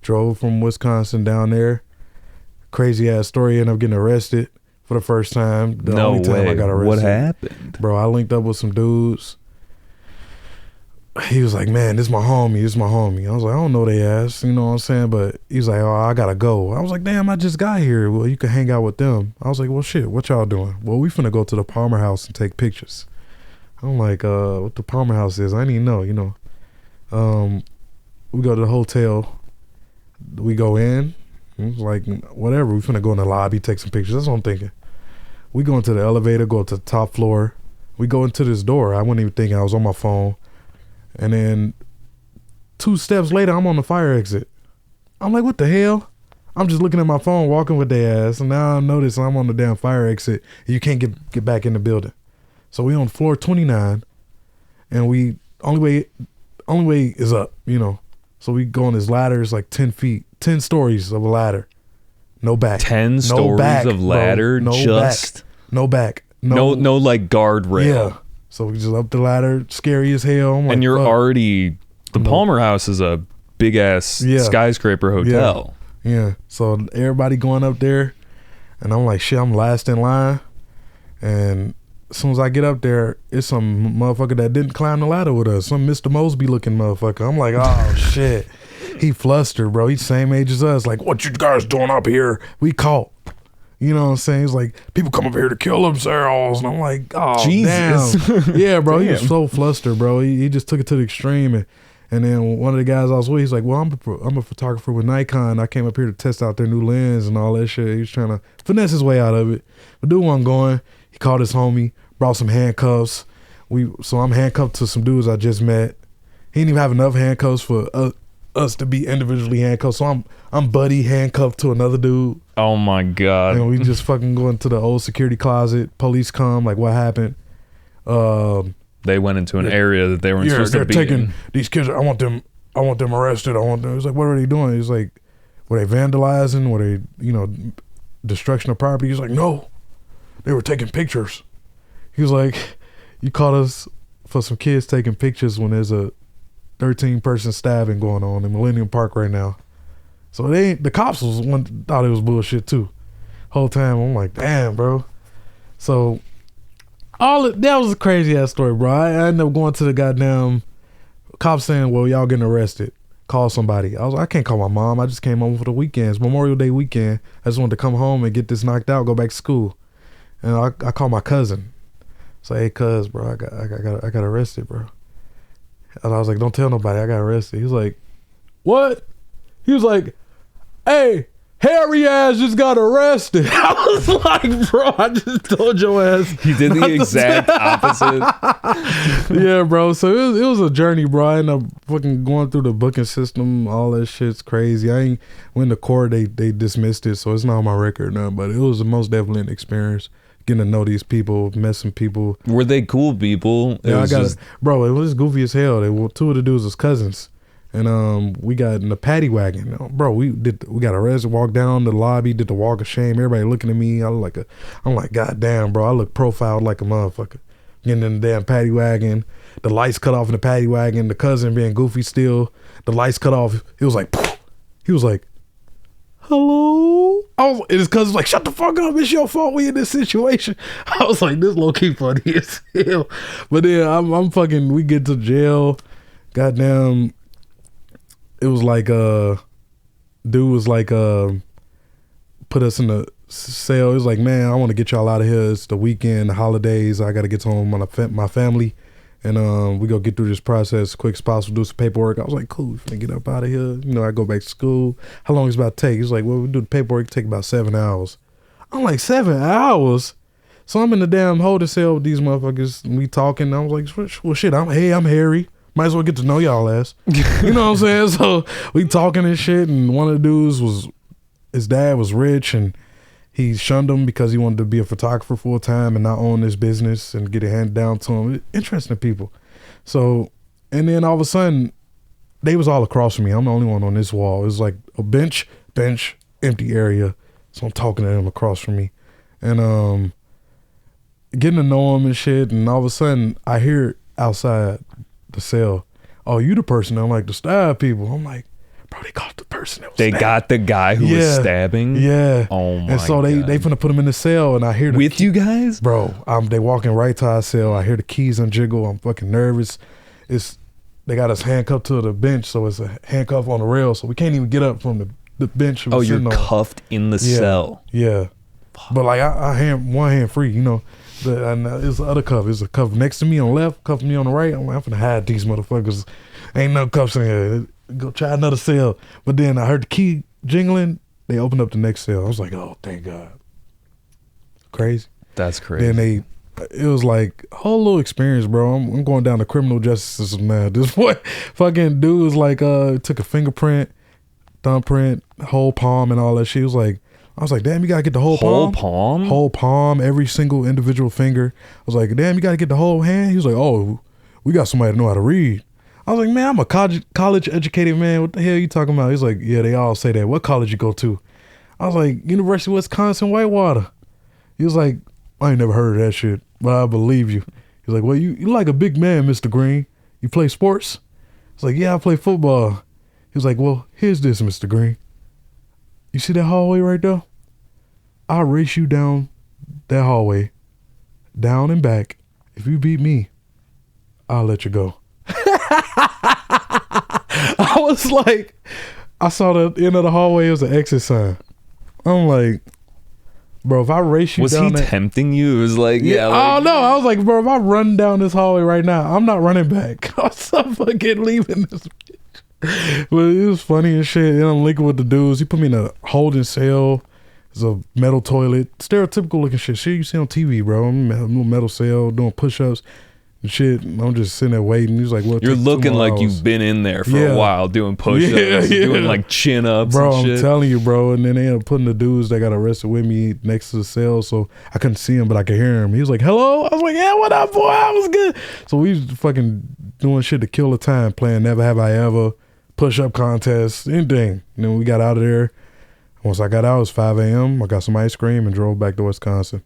Drove from Wisconsin down there. Crazy ass story. Ended up getting arrested for the first time. No only time way. I got arrested. What happened? Bro, I linked up with some dudes. he was like, man, this my homie. I was like, I don't know they ass, you know what I'm saying? But he's like, oh, I gotta go. I was like, damn, I just got here. Well, you can hang out with them. I was like, well, shit, what y'all doing? Well, we finna go to the Palmer House and take pictures. I'm like, what the Palmer House is? I didn't even know, you know. We go to the hotel. We go in. It was like, whatever. We finna go in the lobby, take some pictures. That's what I'm thinking. We go into the elevator, go to the top floor. We go into this door. I wasn't even thinking. I was on my phone. And then 2 steps later, I'm on the fire exit. I'm like, what the hell? I'm just looking at my phone, walking with their ass. And now I notice I'm on the damn fire exit. And you can't get back in the building. So we on floor 29. And we, only way is up, you know. So we go on this ladder. It's like 10 feet, 10 stories of a ladder. No back. 10 stories of ladder? No just... back. No back. No like guardrail. Yeah. So we just up the ladder, scary as hell. I'm like, and you're fuck. already, the Palmer House is a big ass skyscraper hotel. Yeah. So everybody going up there, and I'm like, shit, I'm last in line. And as soon as I get up there, it's some motherfucker that didn't climb the ladder with us, some Mr. Mosby looking motherfucker. I'm like, oh shit. He flustered, bro. He's same age as us. Like, what you guys doing up here? We caught. You know what I'm saying? He's like, people come up here to kill themselves. And I'm like, oh, Jesus. Damn. Yeah, bro. He was so flustered, bro. He just took it to the extreme. And then one of the guys I was with, he's like, well, I'm a photographer with Nikon. I came up here to test out their new lens and all that shit. He was trying to finesse his way out of it. But dude wasn't going. He called his homie, brought some handcuffs. So I'm handcuffed to some dudes I just met. He didn't even have enough handcuffs for us to be individually handcuffed. So I'm buddy handcuffed to another dude. Oh my God. And we just fucking go into the old security closet. Police come, like, what happened? They went into an area that they weren't supposed to be they're taking in. These kids, I want them arrested. He's like, what are they doing? He's like, were they vandalizing? Were they, you know, destruction of property? He's like, no, they were taking pictures. He was like, you caught us for some kids taking pictures when there's a 13-person stabbing going on in Millennium Park right now. So the cops thought it was bullshit too. Whole time I'm like, damn, bro. So that was a crazy ass story, bro. I ended up going to the goddamn cops saying, well, y'all getting arrested. Call somebody. I can't call my mom. I just came home for the weekends, Memorial Day weekend. I just wanted to come home and get this knocked out, go back to school. And I called my cousin. Say, hey, cuz, bro, I got arrested, bro. And I was like, don't tell nobody, I got arrested. He was like, what? He was like, hey, Harry ass just got arrested. I was like, bro, I just told your ass. He did the exact opposite. Yeah, bro. So it was a journey, bro. I ended up fucking going through the booking system. All that shit's crazy. I ain't went to court. They dismissed it, so it's not on my record now. But it was most definitely an experience. Getting to know these people, met some people. Were they cool people? Yeah, bro, it was goofy as hell. Two of the dudes was cousins. And we got in the paddy wagon, bro. We got arrested, walked down the lobby, did the walk of shame. Everybody looking at me. I'm like, God damn, bro. I look profiled like a motherfucker. Getting in the damn paddy wagon, the lights cut off in the paddy wagon. The cousin being goofy still. The lights cut off. It was like, poof. He was like, hello. His cousin was like, shut the fuck up. It's your fault we in this situation. I was like, this low key funny as hell. But then I'm fucking. We get to jail. Goddamn. It was like dude was like put us in the cell. It was like, man, I want to get y'all out of here. It's the weekend, the holidays. I got to get home on my family, and we go get through this process as quick as possible. Do some paperwork. I was like, cool, finna get up out of here. You know, I go back to school. How long is it about to take? He's like, well, we do the paperwork. It take about 7 hours. I'm like, 7 hours. So I'm in the damn holding cell with these motherfuckers. And we talking. I was like, well, shit. I'm Harry. Might as well get to know y'all ass. You know what I'm saying? So we talking and shit, and one of the dudes his dad was rich, and he shunned him because he wanted to be a photographer full time and not own this business and get it handed down to him. Interesting people. So, and then all of a sudden, they was all across from me. I'm the only one on this wall. It was like a bench, empty area. So I'm talking to them across from me, and getting to know him and shit. And all of a sudden, I hear outside the cell, oh, you the person that like to stab people. I'm like, bro, they caught the person that was stabbing. Got the guy who was stabbing? Yeah. Oh my God. And so they finna put him in the cell, and I hear with you guys? Bro, they walking right to our cell. I hear the keys unjiggle. I'm fucking nervous. It's they got us handcuffed to the bench, so it's a handcuff on the rail, so we can't even get up from the bench. Oh, you're cuffed in the cell. Yeah. But like I one hand free, you know. And it's the other cuff. It's a cuff next to me on the left, cuff me on the right. I'm like, I'm finna hide these motherfuckers. Ain't no cuffs in here. Go try another cell. But then I heard the key jingling. They opened up the next cell. I was like, oh, thank God. Crazy. That's crazy. Then it was like a whole little experience, bro. I'm going down the criminal justice system now. This boy fucking dude was like, took a fingerprint, thumbprint, whole palm and all that shit. He was like, I was like, damn, you gotta get the whole palm? Whole palm, every single individual finger. I was like, damn, you gotta get the whole hand? He was like, oh, we got somebody to know how to read. I was like, man, I'm a college educated man. What the hell are you talking about? He's like, yeah, they all say that. What college you go to? I was like, University of Wisconsin, Whitewater. He was like, I ain't never heard of that shit, but I believe you. He's like, well, you like a big man, Mr. Green. You play sports? I was like, yeah, I play football. He was like, well, here's this, Mr. Green. You see that hallway right there? I'll race you down that hallway, down and back. If you beat me, I'll let you go. I was like, I saw the end of the hallway, it was an exit sign. I'm like, bro, if I race you down Was he tempting you? It was like, yeah. Oh, no. I was like, bro, if I run down this hallway right now, I'm not running back. I'm fucking leaving this bitch. But it was funny as shit. And I'm linking with the dudes. He put me in a holding cell. It's a metal toilet. Stereotypical looking shit. Shit you see on TV, bro. I'm in a little metal cell doing push-ups and shit. And I'm just sitting there waiting. He's like, well, you're looking like you've been in there for a while doing push-ups, doing like chin-ups bro, and shit. I'm telling you, bro. And then they ended up putting the dudes that got arrested with me next to the cell, so I couldn't see him, but I could hear him. He was like, hello? I was like, yeah, what up, boy? I was good. So we was fucking doing shit to kill the time, playing Never Have I Ever, push-up contests, anything. And then we got out of there. Once I got out, it was 5 a.m. I got some ice cream and drove back to Wisconsin.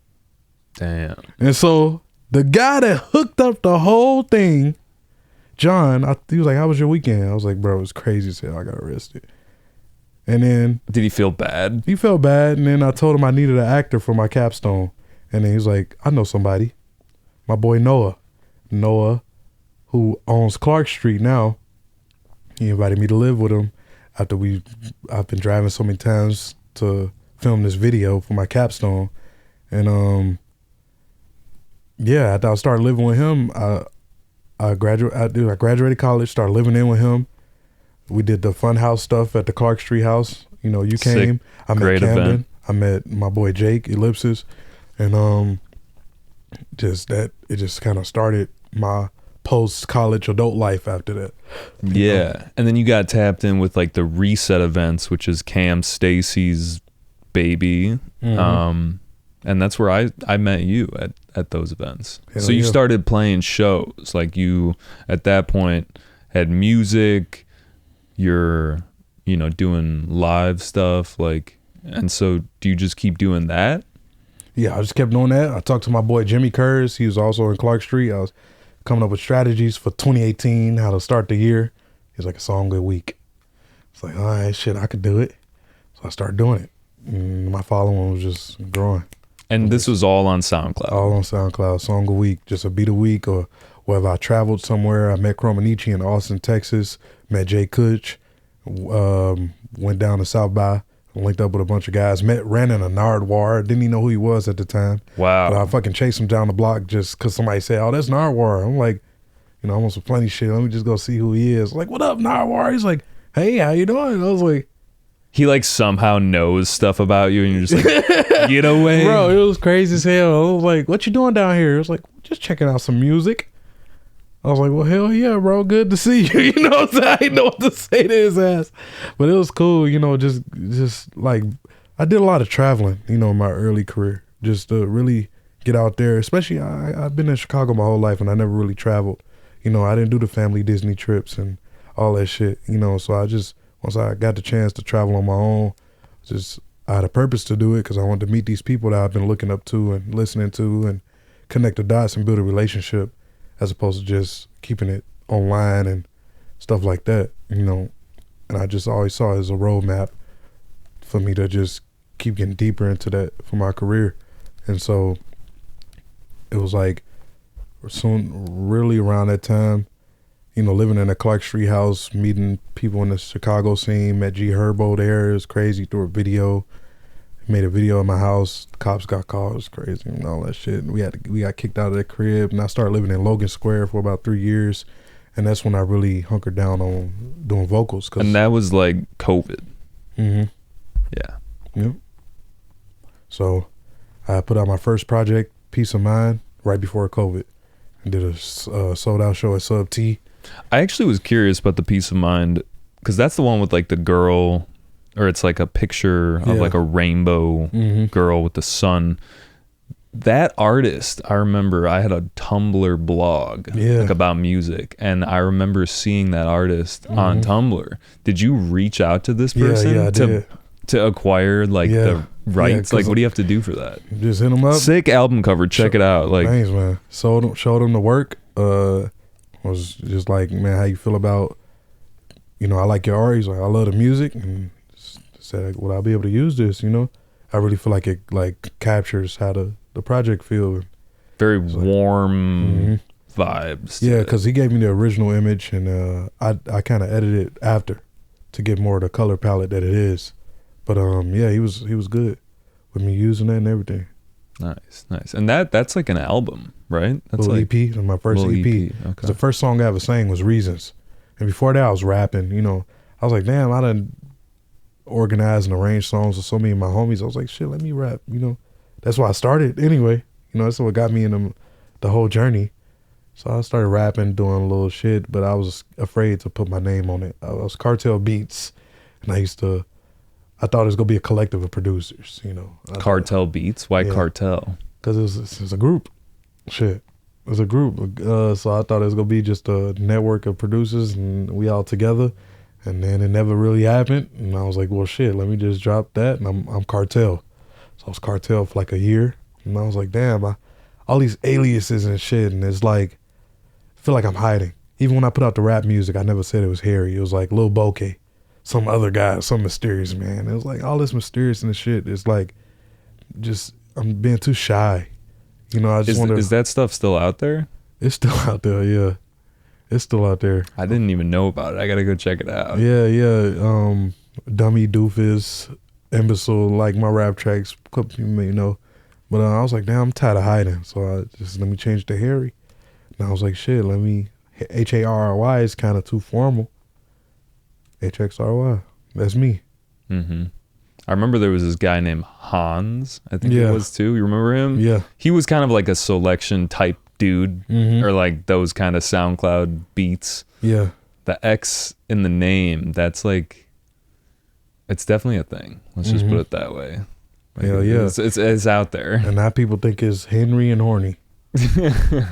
Damn. And so the guy that hooked up the whole thing, John, he was like, how was your weekend? I was like, bro, it was crazy as hell. I got arrested. And then... Did he feel bad? He felt bad. And then I told him I needed an actor for my capstone. And then he was like, I know somebody. My boy Noah. Noah, who owns Clark Street now. He invited me to live with him after I've been driving so many times to film this video for my capstone. And after I started living with him, I graduated college, started living in with him. We did the fun house stuff at the Clark Street house. You know, you came. Sick. I met Great Camden. event. I met my boy Jake, Ellipsis. And it just kind of started my post-college adult life after that. Yeah. And then you got tapped in with like the Reset events, which is Cam Stacy's baby. Mm-hmm. And that's where I met you at those events. Hell so you yeah. started playing shows. Like you, at that point, had music. You're, doing live stuff. Like, and so do you just keep doing that? Yeah, I just kept doing that. I talked to my boy Jimmy Kurz. He was also in Clark Street. I was coming up with strategies for 2018, how to start the year. He's like, a song a week. It's like, all right, shit, I could do it. So I started doing it. And my following was just growing. And this was all on SoundCloud? All on SoundCloud, song a week, just a beat a week, or whether I traveled somewhere. I met Chromanichi in Austin, Texas, met Jay Kutch, went down to South by, linked up with a bunch of guys, ran in a Nardwar, didn't even know who he was at the time. Wow. But I fucking chased him down the block just because somebody said, oh, that's Nardwar. I'm like, I'm on some funny shit. Let me just go see who he is. Like, what up, Nardwar? He's like, hey, how you doing? I was like, he like somehow knows stuff about you and you're just like, get away. Bro, it was crazy as hell. I was like, what you doing down here? It was like, just checking out some music. I was like, well, hell yeah, bro. Good to see you. You know what I'm saying? I didn't know what to say to his ass. But it was cool, just like, I did a lot of traveling, in my early career, just to really get out there. Especially, I've been in Chicago my whole life and I never really traveled. I didn't do the family Disney trips and all that shit, so I just, once I got the chance to travel on my own, I had a purpose to do it because I wanted to meet these people that I've been looking up to and listening to and connect the dots and build a relationship as opposed to just keeping it online and stuff like that, And I just always saw it as a roadmap for me to just keep getting deeper into that for my career. And so it was like soon, really around that time, you know, living in a Clark Street house, meeting people in the Chicago scene, met G Herbo there. It was crazy. Through a video, made a video in my house. Cops got called. It was crazy and all that shit. We got kicked out of the crib, and I started living in Logan Square for about 3 years, and that's when I really hunkered down on doing vocals. And that was like COVID. Mm-hmm. Yeah. Yep. So I put out my first project, Peace of Mind, right before COVID, and did a sold out show at Sub T. I actually was curious about the Peace of Mind, because that's the one with like the girl, or it's like a picture of like a rainbow girl with the sun. That artist, I remember I had a Tumblr blog like about music, and I remember seeing that artist on Tumblr. Did you reach out to this person to acquire like the rights? Like, what do you have to do for that? Just hit them up. Sick album cover. Check it out. Like, thanks, man. Showed him the work. Was just like, man, how you feel about, you know, I like your art. He's like, I love the music, and said, would I be able to use this? You know, I really feel like it like captures how the project feels. Very warm vibes. Yeah, because he gave me the original image, and I kind of edited it after to get more of the color palette that it is. But yeah, he was good with me using that and everything. Nice. And that's like an album, right? That's little like EP, my first EP. Okay. The first song I ever sang was Reasons. And before that, I was rapping, you know. I was like, damn, I done organized and arranged songs with so many of my homies. I was like, shit, let me rap, you know. That's why I started anyway. You know, that's what got me in the whole journey. So I started rapping, doing a little shit, but I was afraid to put my name on it. I was Cartel Beats, and I thought it was going to be a collective of producers, you know. Cartel Beats? Why Cartel? Because it was a group. Shit. It was a group. So I thought it was going to be just a network of producers, and we all together. And then it never really happened. And I was like, well, shit, let me just drop that, and I'm Cartel. So I was Cartel for like a year. And I was like, damn, all these aliases and shit, and it's like, I feel like I'm hiding. Even when I put out the rap music, I never said it was Harry. It was like Lil Bokeh. Some other guy, some mysterious man. It was like all this mysterious and shit. It's like, just, I'm being too shy. You know, I just wonder. Is that stuff still out there? It's still out there, yeah. It's still out there. I didn't even know about it. I gotta go check it out. Yeah. Dummy, Doofus, Imbecile, like my rap tracks, you know. But I was like, damn, I'm tired of hiding. So let me change it to Harry. And I was like, shit, HXRY is kind of too formal. HXRY. That's me. Mm-hmm. I remember there was this guy named Hans, I think it was too. You remember him? Yeah. He was kind of like a Soulection type dude, or like those kind of SoundCloud beats. Yeah. The X in the name, that's like, it's definitely a thing. Let's just put it that way. Like, hell yeah. It's out there. And now people think it's Henry and Horny.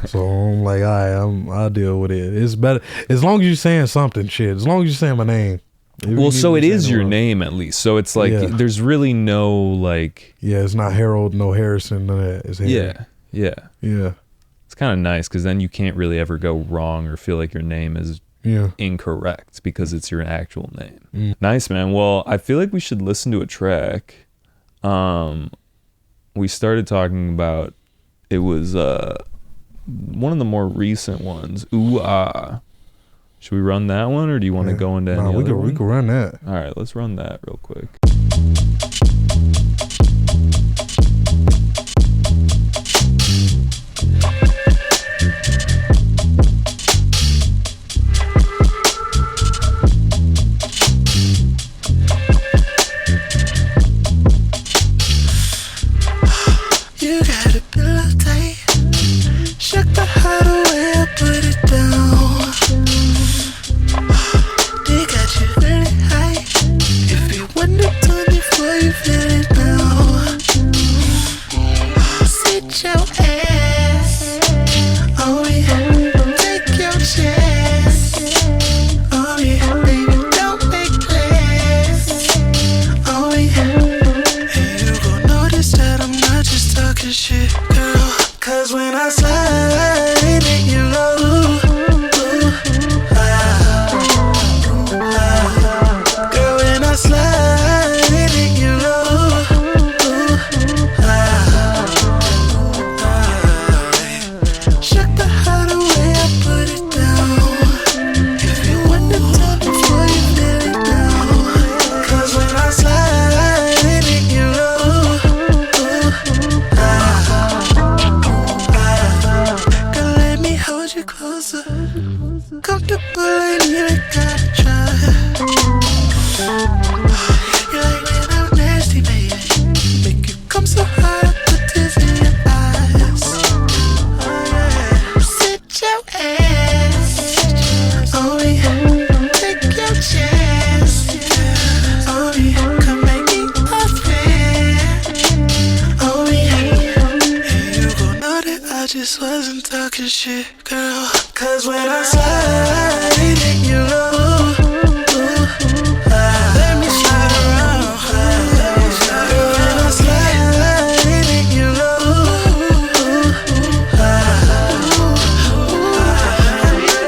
So I'm like, I'll deal with it. It's better as long as you're saying something, shit. As long as you're saying my name. Well, so it is your name at least. So it's like there's really no like. Yeah, it's not Harold, no Harrison, none of that. It's Henry. Yeah. It's kind of nice because then you can't really ever go wrong or feel like your name is incorrect because it's your actual name. Nice, man. Well, I feel like we should listen to a track. We started talking about. It was one of the more recent ones. Ooh Ah. Should we run that one, or do you want to go into any other one? We can run that. All right, let's run that real quick. You got a pillow tight. Shook the heart away, I put it down. They got you very high. If you want to tell me before you feel it now. Sit your ass. Oh yeah, take your chance. Oh yeah, baby, don't make plans. Oh yeah, and you gon' notice that I'm not just talking shit. just wasn't talking shit, girl. Cause when I slide, you know, let me slide around. When I slide, you know,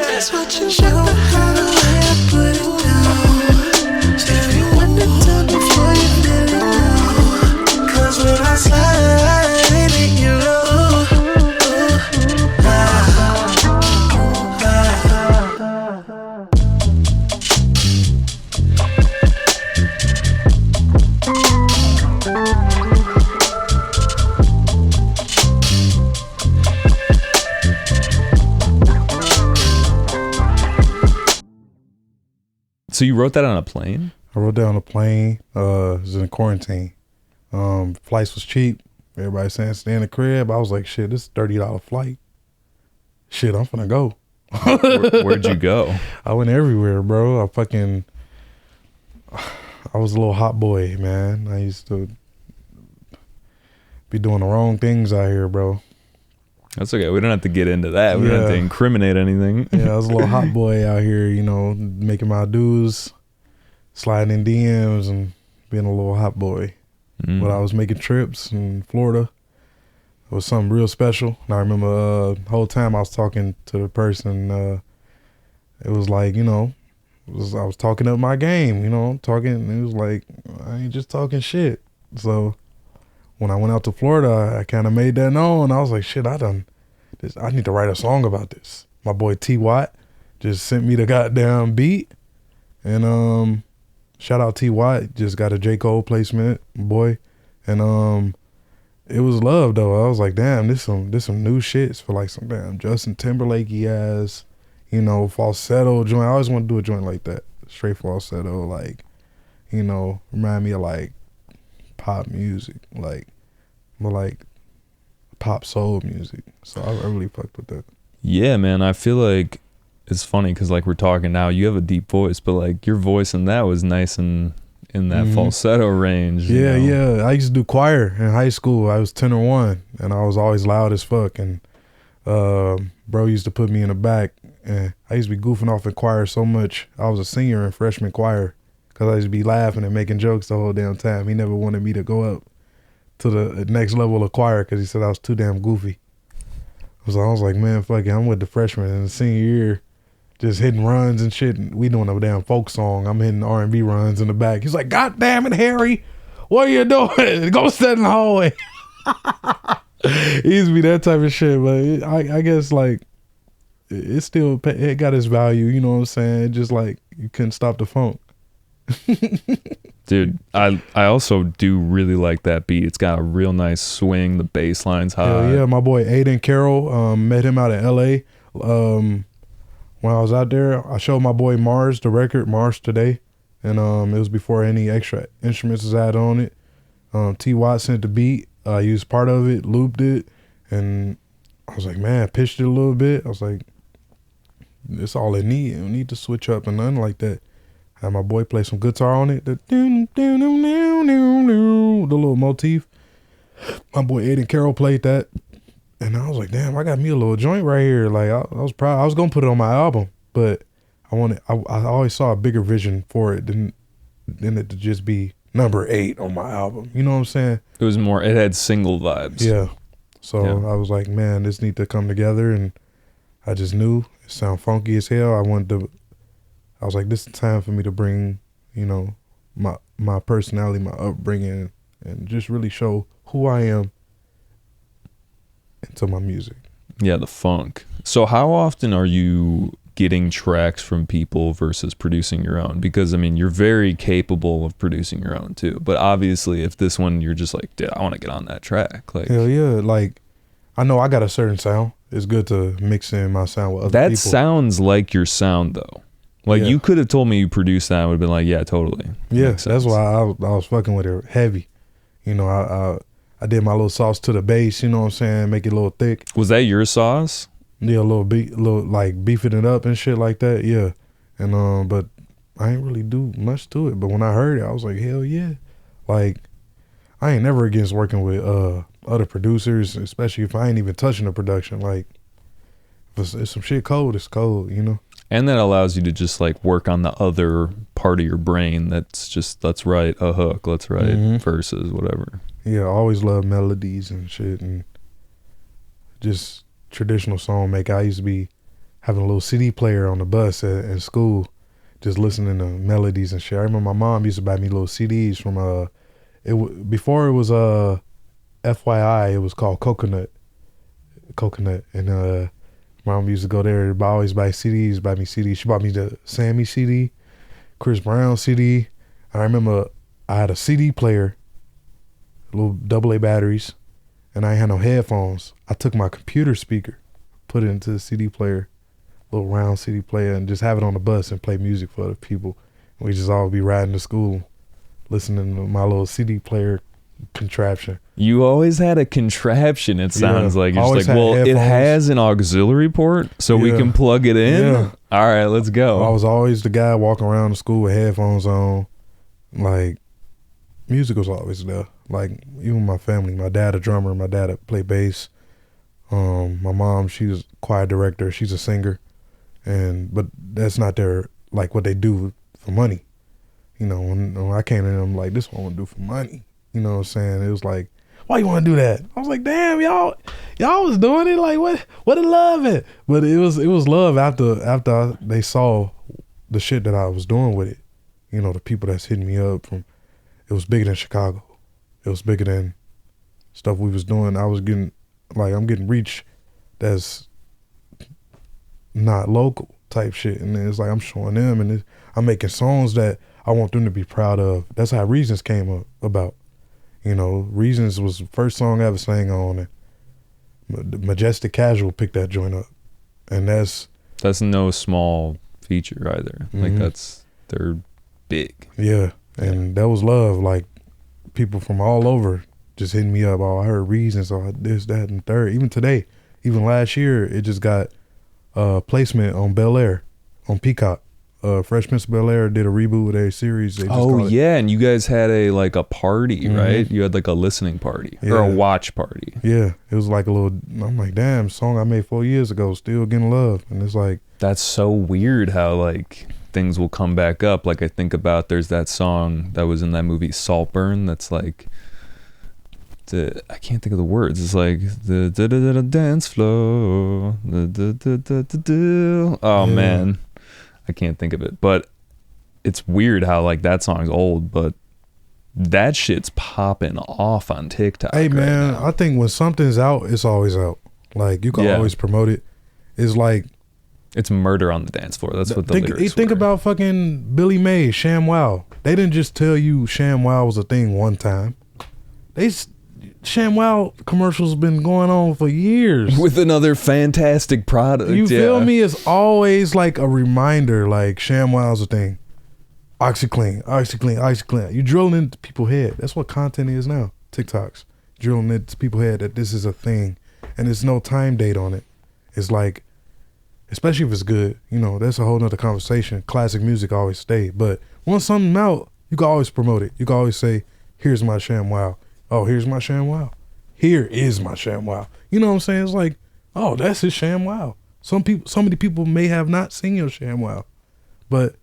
that's what you show. How the way I put it down. So if you want to tell before you feel it now. Cause when I slide, you know. So you wrote that on a plane? I wrote that on a plane. It was in quarantine. Flights was cheap. Everybody saying stay in the crib. I was like, shit, this is $30 flight. Shit, I'm finna go. Where'd you go? I went everywhere, bro. I was a little hot boy, man. I used to be doing the wrong things out here, bro. That's okay. We don't have to get into that. We don't have to incriminate anything. Yeah, I was a little hot boy out here, you know, making my dues, sliding in DMs and being a little hot boy. But I was making trips in Florida. It was something real special. And I remember the whole time I was talking to the person, it was like, you know, I was talking up my game, you know, it was like, I ain't just talking shit. So when I went out to Florida, I kind of made that known. I was like, shit, I need to write a song about this. My boy T Watt just sent me the goddamn beat. And shout out T Watt, just got a J. Cole placement, boy. And it was love though. I was like, damn, this some new shit. It's for like some damn Justin Timberlake-y ass, you know, falsetto joint. I always want to do a joint like that. Straight falsetto, like, you know, remind me of like pop music, like more like pop soul music. So I really fucked with that. Yeah, man. I feel like it's funny because like we're talking now, you have a deep voice, but like your voice in that was nice and in that falsetto range. Yeah, yeah. I used to do choir in high school. I was tenor one, and I was always loud as fuck. And bro used to put me in the back, and I used to be goofing off in choir so much. I was a senior in freshman choir because I used to be laughing and making jokes the whole damn time. He never wanted me to go up to the next level of choir because he said I was too damn goofy. So I was like, man, fuck it. I'm with the freshmen in the senior year, just hitting runs and shit. And we doing a damn folk song. I'm hitting R&B runs in the back. He's like, God damn it, Harry. What are you doing? Go sit in the hallway. He used to be that type of shit. But I guess like it got its value. You know what I'm saying? It just like you couldn't stop the funk. Dude, I also do really like that beat. It's got a real nice swing. The bass line's high. Hell yeah, my boy Aiden Carroll, met him out in LA. When I was out there, I showed my boy Mars the record, Mars Today. And it was before any extra instruments was added on it. T Watt sent the beat. I used part of it, looped it, and I was like, man, pitched it a little bit. I was like, that's all it need. You don't need to switch up and nothing like that. Had my boy play some guitar on it. The little motif. My boy Aiden Carroll played that. And I was like, damn, I got me a little joint right here. Like I was proud. I was gonna put it on my album, but I always saw a bigger vision for it than it to just be number 8 on my album. You know what I'm saying? It was more, it had single vibes. Yeah. So I was like, man, this need to come together, and I just knew it sound funky as hell. I was like, this is time for me to bring, you know, my personality, my upbringing, and just really show who I am into my music. Yeah, the funk. So how often are you getting tracks from people versus producing your own? Because I mean, you're very capable of producing your own too, but obviously if this one you're just like, dude, I want to get on that track. Like, hell yeah. Like, I know I got a certain sound. It's good to mix in my sound with other people. That sounds like your sound though. Like you could have told me you produced that, I would have been like, yeah, totally. Yeah, that's why I was fucking with it heavy. You know, I did my little sauce to the bass, you know what I'm saying, make it a little thick. Was that your sauce? Yeah, a little like beefing it up and shit like that, yeah. And but I ain't really do much to it. But when I heard it, I was like, hell yeah. Like, I ain't never against working with other producers, especially if I ain't even touching the production. Like, if some shit cold, it's cold, you know? And that allows you to just like work on the other part of your brain that's just, let's write a hook, let's write verses, whatever. Yeah, I always love melodies and shit and just traditional song making. I used to be having a little CD player on the bus at school, just listening to melodies and shit. I remember my mom used to buy me little CDs from before it was FYI, it was called Coconut, and mom used to go there, always buy CDs, buy me CDs. She bought me the Sammy CD, Chris Brown CD. I remember I had a CD player, little AA batteries, and I ain't had no headphones. I took my computer speaker, put it into the CD player, little round CD player, and just have it on the bus and play music for other people. We just all be riding to school, listening to my little CD player contraption. You always had a contraption, it sounds like. You're just like, well, headphones. It has an auxiliary port, so we can plug it in? Yeah. All right, let's go. I was always the guy walking around the school with headphones on. Like, music was always there. Like, even my family, my dad a drummer, my dad played bass. My mom, she was choir director, she's a singer. But that's not their, like, what they do for money. You know, when I came in, I'm like, this is what I want to do for money. You know what I'm saying? It was like, why you want to do that? I was like, damn, y'all was doing it. Like, what a love it. But it was love after they saw the shit that I was doing with it. You know, the people that's hitting me up from, it was bigger than Chicago. It was bigger than stuff we was doing. I was getting, like, I'm getting reach that's not local type shit. And it's like, I'm showing them and I'm making songs that I want them to be proud of. That's how Reasons came about. You know, Reasons was the first song I ever sang on, and Majestic Casual picked that joint up. And that's no small feature either. Like, they're big. Yeah, and that was love. Like, people from all over just hitting me up. Oh, I heard Reasons, oh, this, that, and third. Even today, even last year, it just got placement on Bel Air, on Peacock. Fresh Prince of Bel Air did a reboot of their series. They just and you guys had a party, right? You had like a listening party or a watch party. Yeah, it was like a little, I'm like, damn, song I made 4 years ago, still getting love. And it's like, that's so weird how like things will come back up. Like, I think about, there's that song that was in that movie Saltburn that's like, I can't think of the words. It's like the dance floor. Oh man, I can't think of it. But it's weird how like that song's old, but that shit's popping off on TikTok. Hey man, right now. I think when something's out, it's always out. Like, you can always promote it. It's like, it's murder on the dance floor. That's what the lyrics think were. about fucking Billy May, Shamwow. They didn't just tell you Shamwow was a thing one time. Shamwow commercials been going on for years with another fantastic product. You feel me? It's always like a reminder, like Shamwow's a thing. OxyClean. You drilling into people's head. That's what content is now. TikToks drilling into people's head that this is a thing, and there's no time date on it. It's like, especially if it's good, you know, that's a whole nother conversation. Classic music always stay, but once something out, you can always promote it. You can always say, "Here's my Shamwow." Oh, here's my Shamwow. Here is my Shamwow. You know what I'm saying? It's like, oh, that's his Shamwow. Some many people may have not seen your Shamwow, but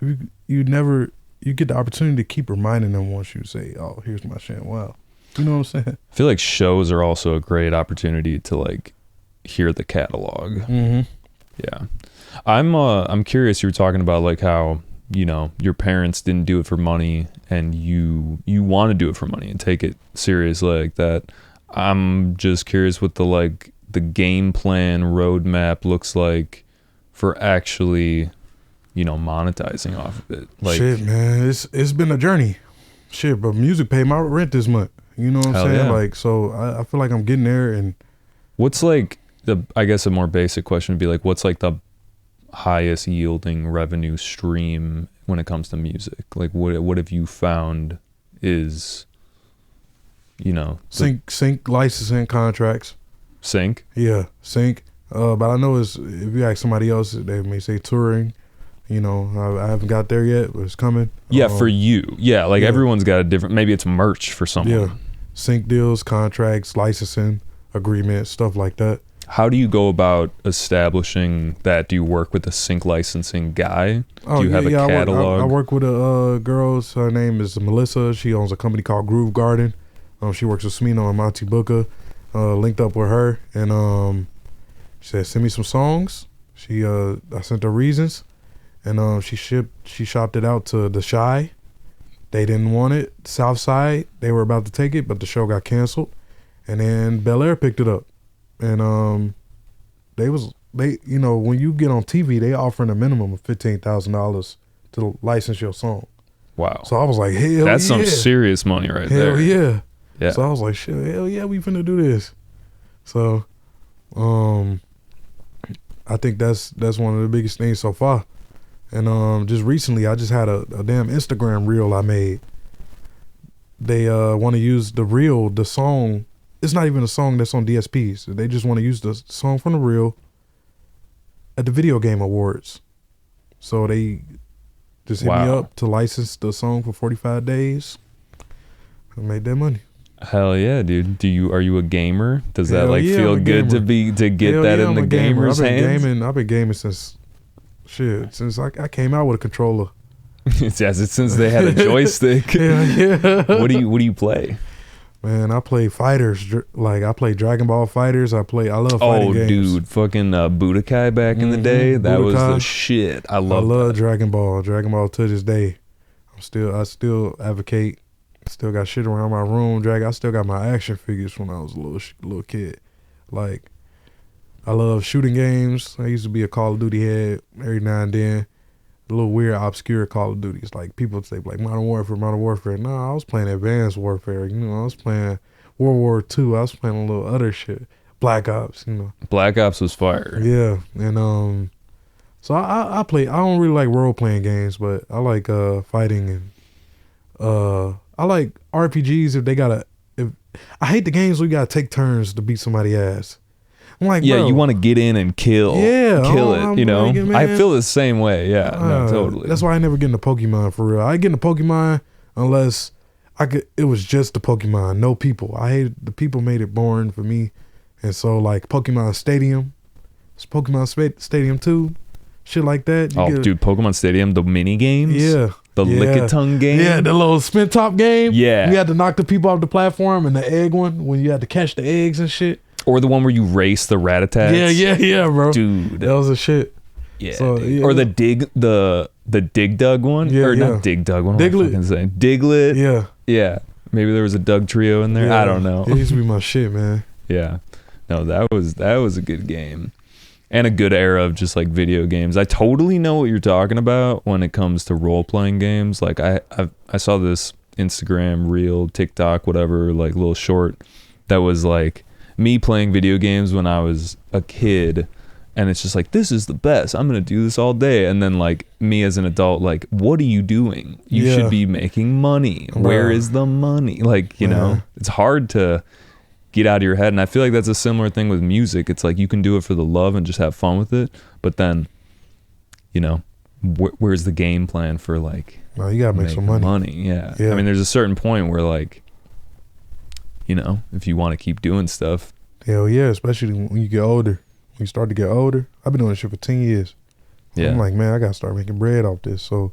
you get the opportunity to keep reminding them once you say, oh, here's my Shamwow. You know what I'm saying? I feel like shows are also a great opportunity to like hear the catalog. Mm-hmm. Yeah, I'm curious. You were talking about like how, you know, your parents didn't do it for money and you want to do it for money and take it seriously like that. I'm just curious what the game plan roadmap looks like for actually, you know, monetizing off of it. Like, shit, man, it's been a journey. Shit, but music paid my rent this month. You know what I'm saying? Yeah. Like, so I feel like I'm getting there. And what's like I guess a more basic question would be like, what's like the highest yielding revenue stream when it comes to music? Like, what have you found is, you know, sync licensing contracts. Sync? Yeah, sync. But I know if you ask somebody else, they may say touring. You know, I haven't got there yet, but it's coming. Yeah, for you. Yeah, like yeah. everyone's got a different. Maybe it's merch for someone. Yeah, sync deals, contracts, licensing agreements, stuff like that. How do you go about establishing that? Do you work with a sync licensing guy? Do you have a catalog? I work with a girl. Her name is Melissa. She owns a company called Groove Garden. She works with Smino and Monty Booker. Linked up with her, and she said, "Send me some songs." I sent her reasons, and she shopped it out to the Shy. They didn't want it. South Side, they were about to take it, but the show got canceled, and then Bel Air picked it up. And they you know, when you get on TV, they offering a minimum of $15,000 to license your song. Wow. So I was like, hell That's yeah. some serious money right Hell there. yeah. Yeah. So I was like, shit, hell yeah, we finna do this. So I think that's one of the biggest things so far. And just recently I just had a damn Instagram reel I made. They want to use the song. It's not even a song that's on DSPs. They just want to use the song from the reel at the Video Game Awards. So they just hit me up to license the song for 45 days. I made that money. Hell yeah, dude. Are you a gamer? Does that feel good to get Hell that yeah, in the gamer's hands? I've been gaming since I came out with a controller. Since they had a joystick. Yeah. What do you play? Man, I play fighters. Like I play Dragon Ball Fighters. I love fighting games. Dude, fucking Budokai back in the day. That was the shit. I love that. Dragon Ball. Dragon Ball to this day. I still advocate. Still got shit around my room. I still got my action figures when I was a little kid. Like, I love shooting games. I used to be a Call of Duty head every now and then. A little weird, obscure Call of Duties. Like, people say, like, Modern Warfare. No, I was playing Advanced Warfare. You know, I was playing World War II. I was playing a little other shit. Black Ops, you know. Black Ops was fire. Yeah. And, so I play, I don't really like role-playing games, but I like fighting and, I like RPGs I hate the games where you gotta take turns to beat somebody's ass. I'm like, yeah, bro, you want to get in and kill it, you know? Like, I feel the same way, yeah, no, totally. That's why I never get into Pokemon for real. I get into Pokemon unless it was just the Pokemon, no people. I hate the people made it boring for me. And so like Pokemon Stadium, it's Pokemon Stadium 2, shit like that. Dude, Pokemon Stadium, the mini games? Yeah. The lick-a-tongue game? Yeah, the little spin top game. Yeah. You had to knock the people off the platform, and the egg one, when you had to catch the eggs and shit. Or the one where you race the Rat-a-tats. Yeah, bro. Dude. That was a shit. Yeah. So, yeah. Or the Dig Dug one? Yeah, or not Dig Dug, what am I fucking saying? Diglett. Yeah. Yeah. Maybe there was a Doug trio in there. Yeah. I don't know. It used to be my shit, man. Yeah. No, that was a good game. And a good era of just like video games. I totally know what you're talking about when it comes to role-playing games. Like I saw this Instagram reel, TikTok, whatever, like little short that was like me playing video games when I was a kid, and it's just like, this is the best. I'm gonna do this all day. And then like me as an adult, like, what are you doing? You should be making money. Where is the money? Like, you know, it's hard to get out of your head. And I feel like that's a similar thing with music. It's like you can do it for the love and just have fun with it, but then, you know, where's the game plan for like, well, you gotta make some money. Yeah. I mean, there's a certain point where like, you know, if you want to keep doing stuff. Hell yeah, especially when you get older. When you start to get older. I've been doing this shit for 10 years. So I'm like, man, I gotta start making bread off this. So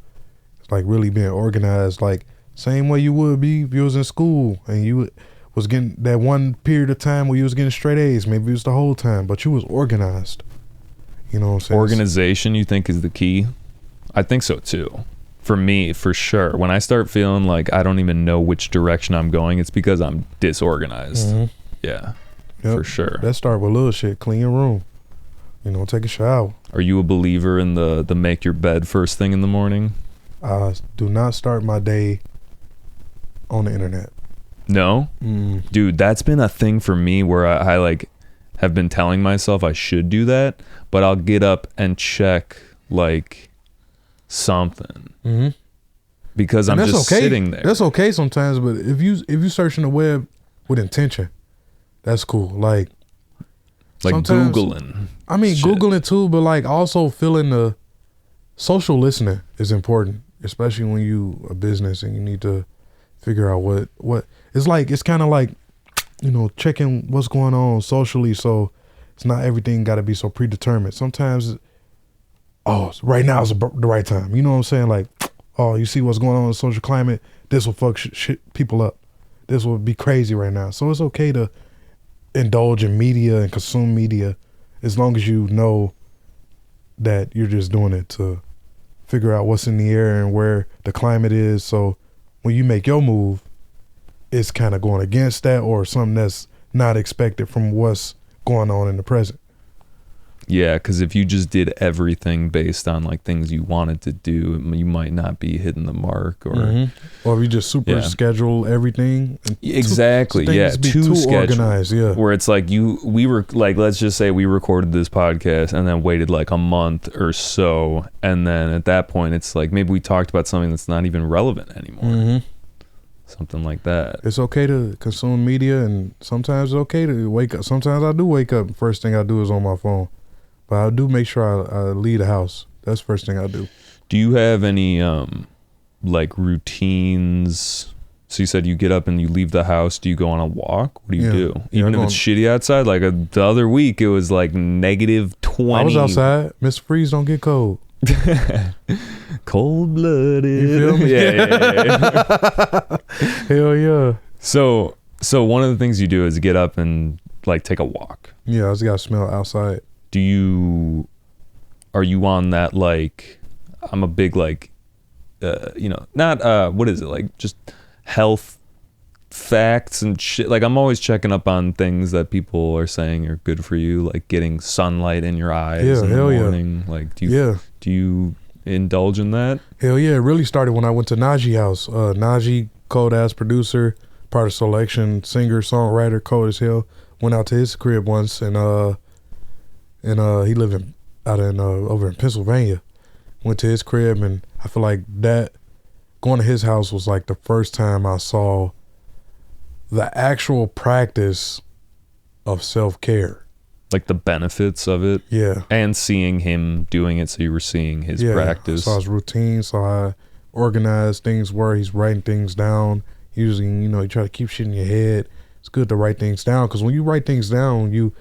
it's like really being organized, like same way you would be if you was in school and you was getting that one period of time where you was getting straight A's. Maybe it was the whole time, but you was organized. You know what I'm saying? Organization, you think, is the key? I think so too. For me, for sure. When I start feeling like I don't even know which direction I'm going, it's because I'm disorganized. Mm-hmm. Yeah, for sure. Let's start with little shit. Clean your room. You know, take a shower. Are you a believer in the make your bed first thing in the morning? Do not start my day on the internet. No? Dude, that's been a thing for me where I like have been telling myself I should do that, but I'll get up and check like something. Mm-hmm. Because I'm just sitting there. That's okay sometimes, but if you searching the web with intention, that's cool. Like Googling. I mean, shit. Googling too, but like also feeling the social listening is important, especially when you a business and you need to figure out what it's like. It's kind of like, you know, checking what's going on socially. So it's not everything got to be so predetermined. Sometimes, right now is the right time. You know what I'm saying? Like, oh, you see what's going on in the social climate. This will fuck shit people up. This will be crazy right now. So it's okay to indulge in media and consume media as long as you know that you're just doing it to figure out what's in the air and where the climate is. So when you make your move, it's kind of going against that or something that's not expected from what's going on in the present. Yeah, because if you just did everything based on like things you wanted to do, you might not be hitting the mark, or or if you just super schedule everything. Exactly. Too organized. Yeah. Where it's like we were like, let's just say we recorded this podcast and then waited like a month or so, and then at that point it's like maybe we talked about something that's not even relevant anymore. Something like that. It's okay to consume media, and sometimes it's okay to wake up. Sometimes I do wake up. First thing I do is on my phone. But I do make sure I leave the house. That's the first thing I do. Do you have any like routines? So you said you get up and you leave the house. Do you go on a walk? What do you do? Even if it's shitty outside? Like the other week, it was like -20. I was outside. Mr. Freeze don't get cold. Cold-blooded. You feel me? Yeah. Hell yeah. So one of the things you do is get up and like take a walk. Yeah, I just got to smell outside. Are you on that, like, I'm a big like not what is it, like just health facts and shit, like I'm always checking up on things that people are saying are good for you, like getting sunlight in your eyes in the morning. Like do you indulge in that? Hell yeah. It really started when I went to Najee house. Najee, cold ass producer, part of Soulection, singer, songwriter, cold as hell. Went out to his crib once, and he lived over in Pennsylvania. Went to his crib, and I feel like that going to his house was like the first time I saw the actual practice of self-care. Like the benefits of it. Yeah. And seeing him doing it, so you were seeing his practice. Saw his routine, saw how organized things were. He's writing things down. Usually, you know, you try to keep shit in your head. It's good to write things down, because when you write things down, you,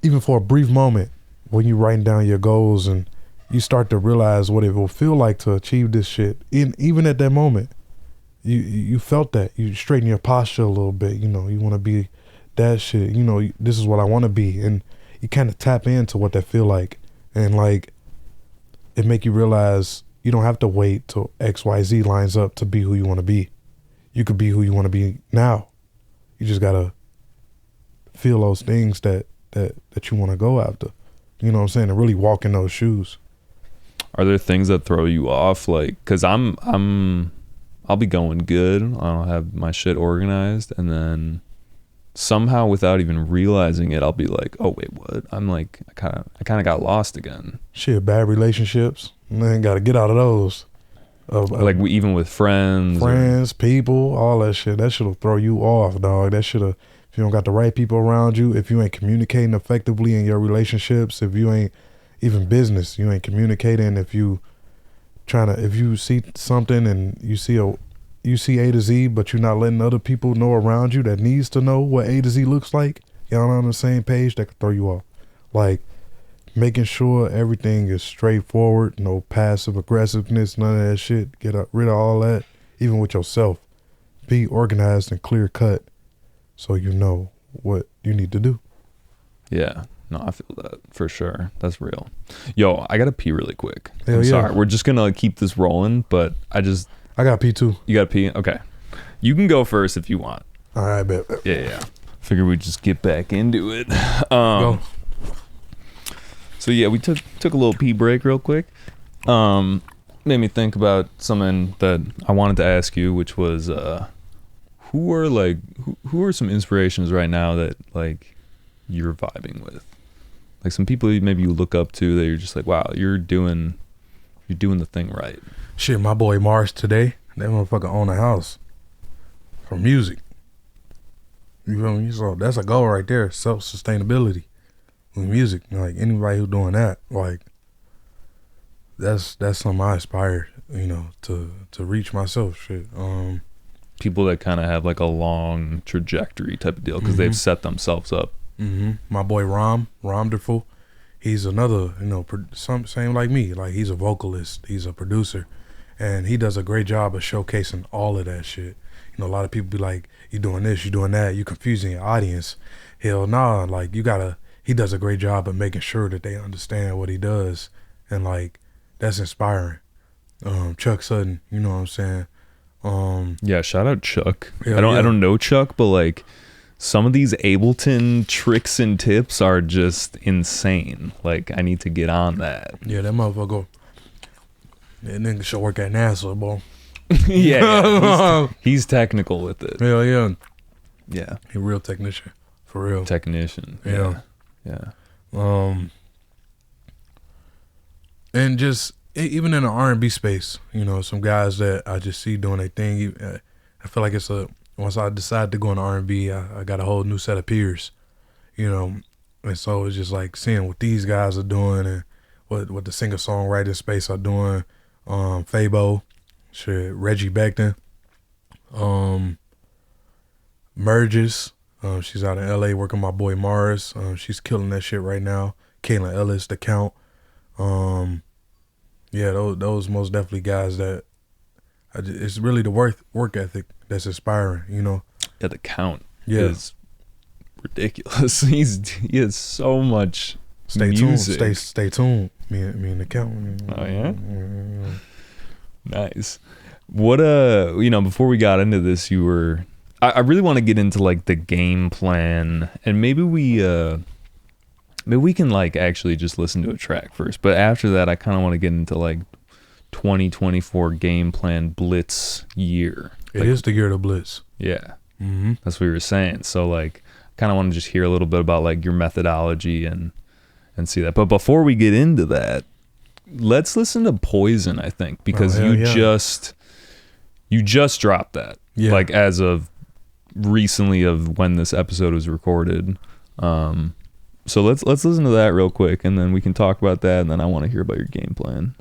even for a brief moment, when you're writing down your goals, and you start to realize what it will feel like to achieve this shit. Even at that moment, you felt that. You straighten your posture a little bit. You know, you want to be that shit. You know, this is what I want to be. And you kind of tap into what that feel like. And like, it make you realize you don't have to wait till XYZ lines up to be who you want to be. You could be who you want to be now. You just got to feel those things that you want to go after. You know what I'm saying? And really walk in those shoes. Are there things that throw you off? Like, cause I'll be going good. I'll have my shit organized, and then somehow, without even realizing it, I'll be like, oh wait, what? I'm like, I kind of got lost again. Shit, bad relationships. Man, got to get out of those. Like even with friends, people, all that shit. That shit'll throw you off, dog. That shit'll. If you don't got the right people around you, if you ain't communicating effectively in your relationships, if you ain't even business, you ain't communicating, if you see something and you see A to Z, but you're not letting other people know around you that needs to know what A to Z looks like, y'all not on the same page, that could throw you off. Like making sure everything is straightforward, no passive aggressiveness, none of that shit. Get rid of all that, even with yourself. Be organized and clear cut, so you know what you need to do. Yeah. No, I feel that for sure. That's real. Yo, I gotta pee really quick. I'm sorry. We're just gonna keep this rolling, but I gotta pee too. You gotta pee? Okay. You can go first if you want. All right, bet. Yeah. Figure we just get back into it. Go. So yeah, we took a little pee break real quick. Made me think about something that I wanted to ask you, which was who are some inspirations right now that like you're vibing with? Like some people maybe you look up to that you're just like, wow, you're doing the thing right. Shit, my boy Mars today, that motherfucker own a house for music. You feel me? So that's a goal right there, self-sustainability with music. Like anybody who's doing that, like that's something I aspire, to reach myself. Shit. People that kind of have like a long trajectory type of deal because they've set themselves up. My boy Romderful, he's another, same like me. Like, he's a vocalist, he's a producer, and he does a great job of showcasing all of that shit. A lot of people be like, you doing this, you doing that, you confusing your audience. Hell nah, like, he does a great job of making sure that they understand what he does, and like, that's inspiring. Chuck Sutton, you know what I'm saying? Yeah, shout out Chuck. Yeah, I don't know Chuck, but like some of these Ableton tricks and tips are just insane. Like, I need to get on that. Yeah, that motherfucker, that nigga should work at NASA, boy. yeah, he's technical with it. Hell yeah. Yeah. He a real technician. For real. Technician. Yeah. Yeah. And just even in the R&B space, some guys that I just see doing their thing. I feel like once I decide to go into R&B, I got a whole new set of peers, and so it's just like seeing what these guys are doing and what the singer-songwriter space are doing. Fabo, shit, Reggie Beckton, Merges. She's out in LA working with my boy Mars. She's killing that shit right now. Kaylin Ellis, The Count. Yeah, those most definitely guys that it's really the work ethic that's inspiring, Yeah, The Count is ridiculous. He has so much music. Stay tuned. Me and The Count. Oh yeah? Nice. What before we got into this, I really want to get into like the game plan, and maybe we can like actually just listen to a track first, but after that I kind of want to get into like 2024 game plan blitz year. It is the year of the blitz. Yeah. That's what we were saying. So like kind of want to just hear a little bit about like your methodology and see that. But before we get into that, let's listen to Poison, I think, because you just dropped that. Yeah. Like as of recently of when this episode was recorded. So let's listen to that real quick, and then we can talk about that, and then I want to hear about your game plan.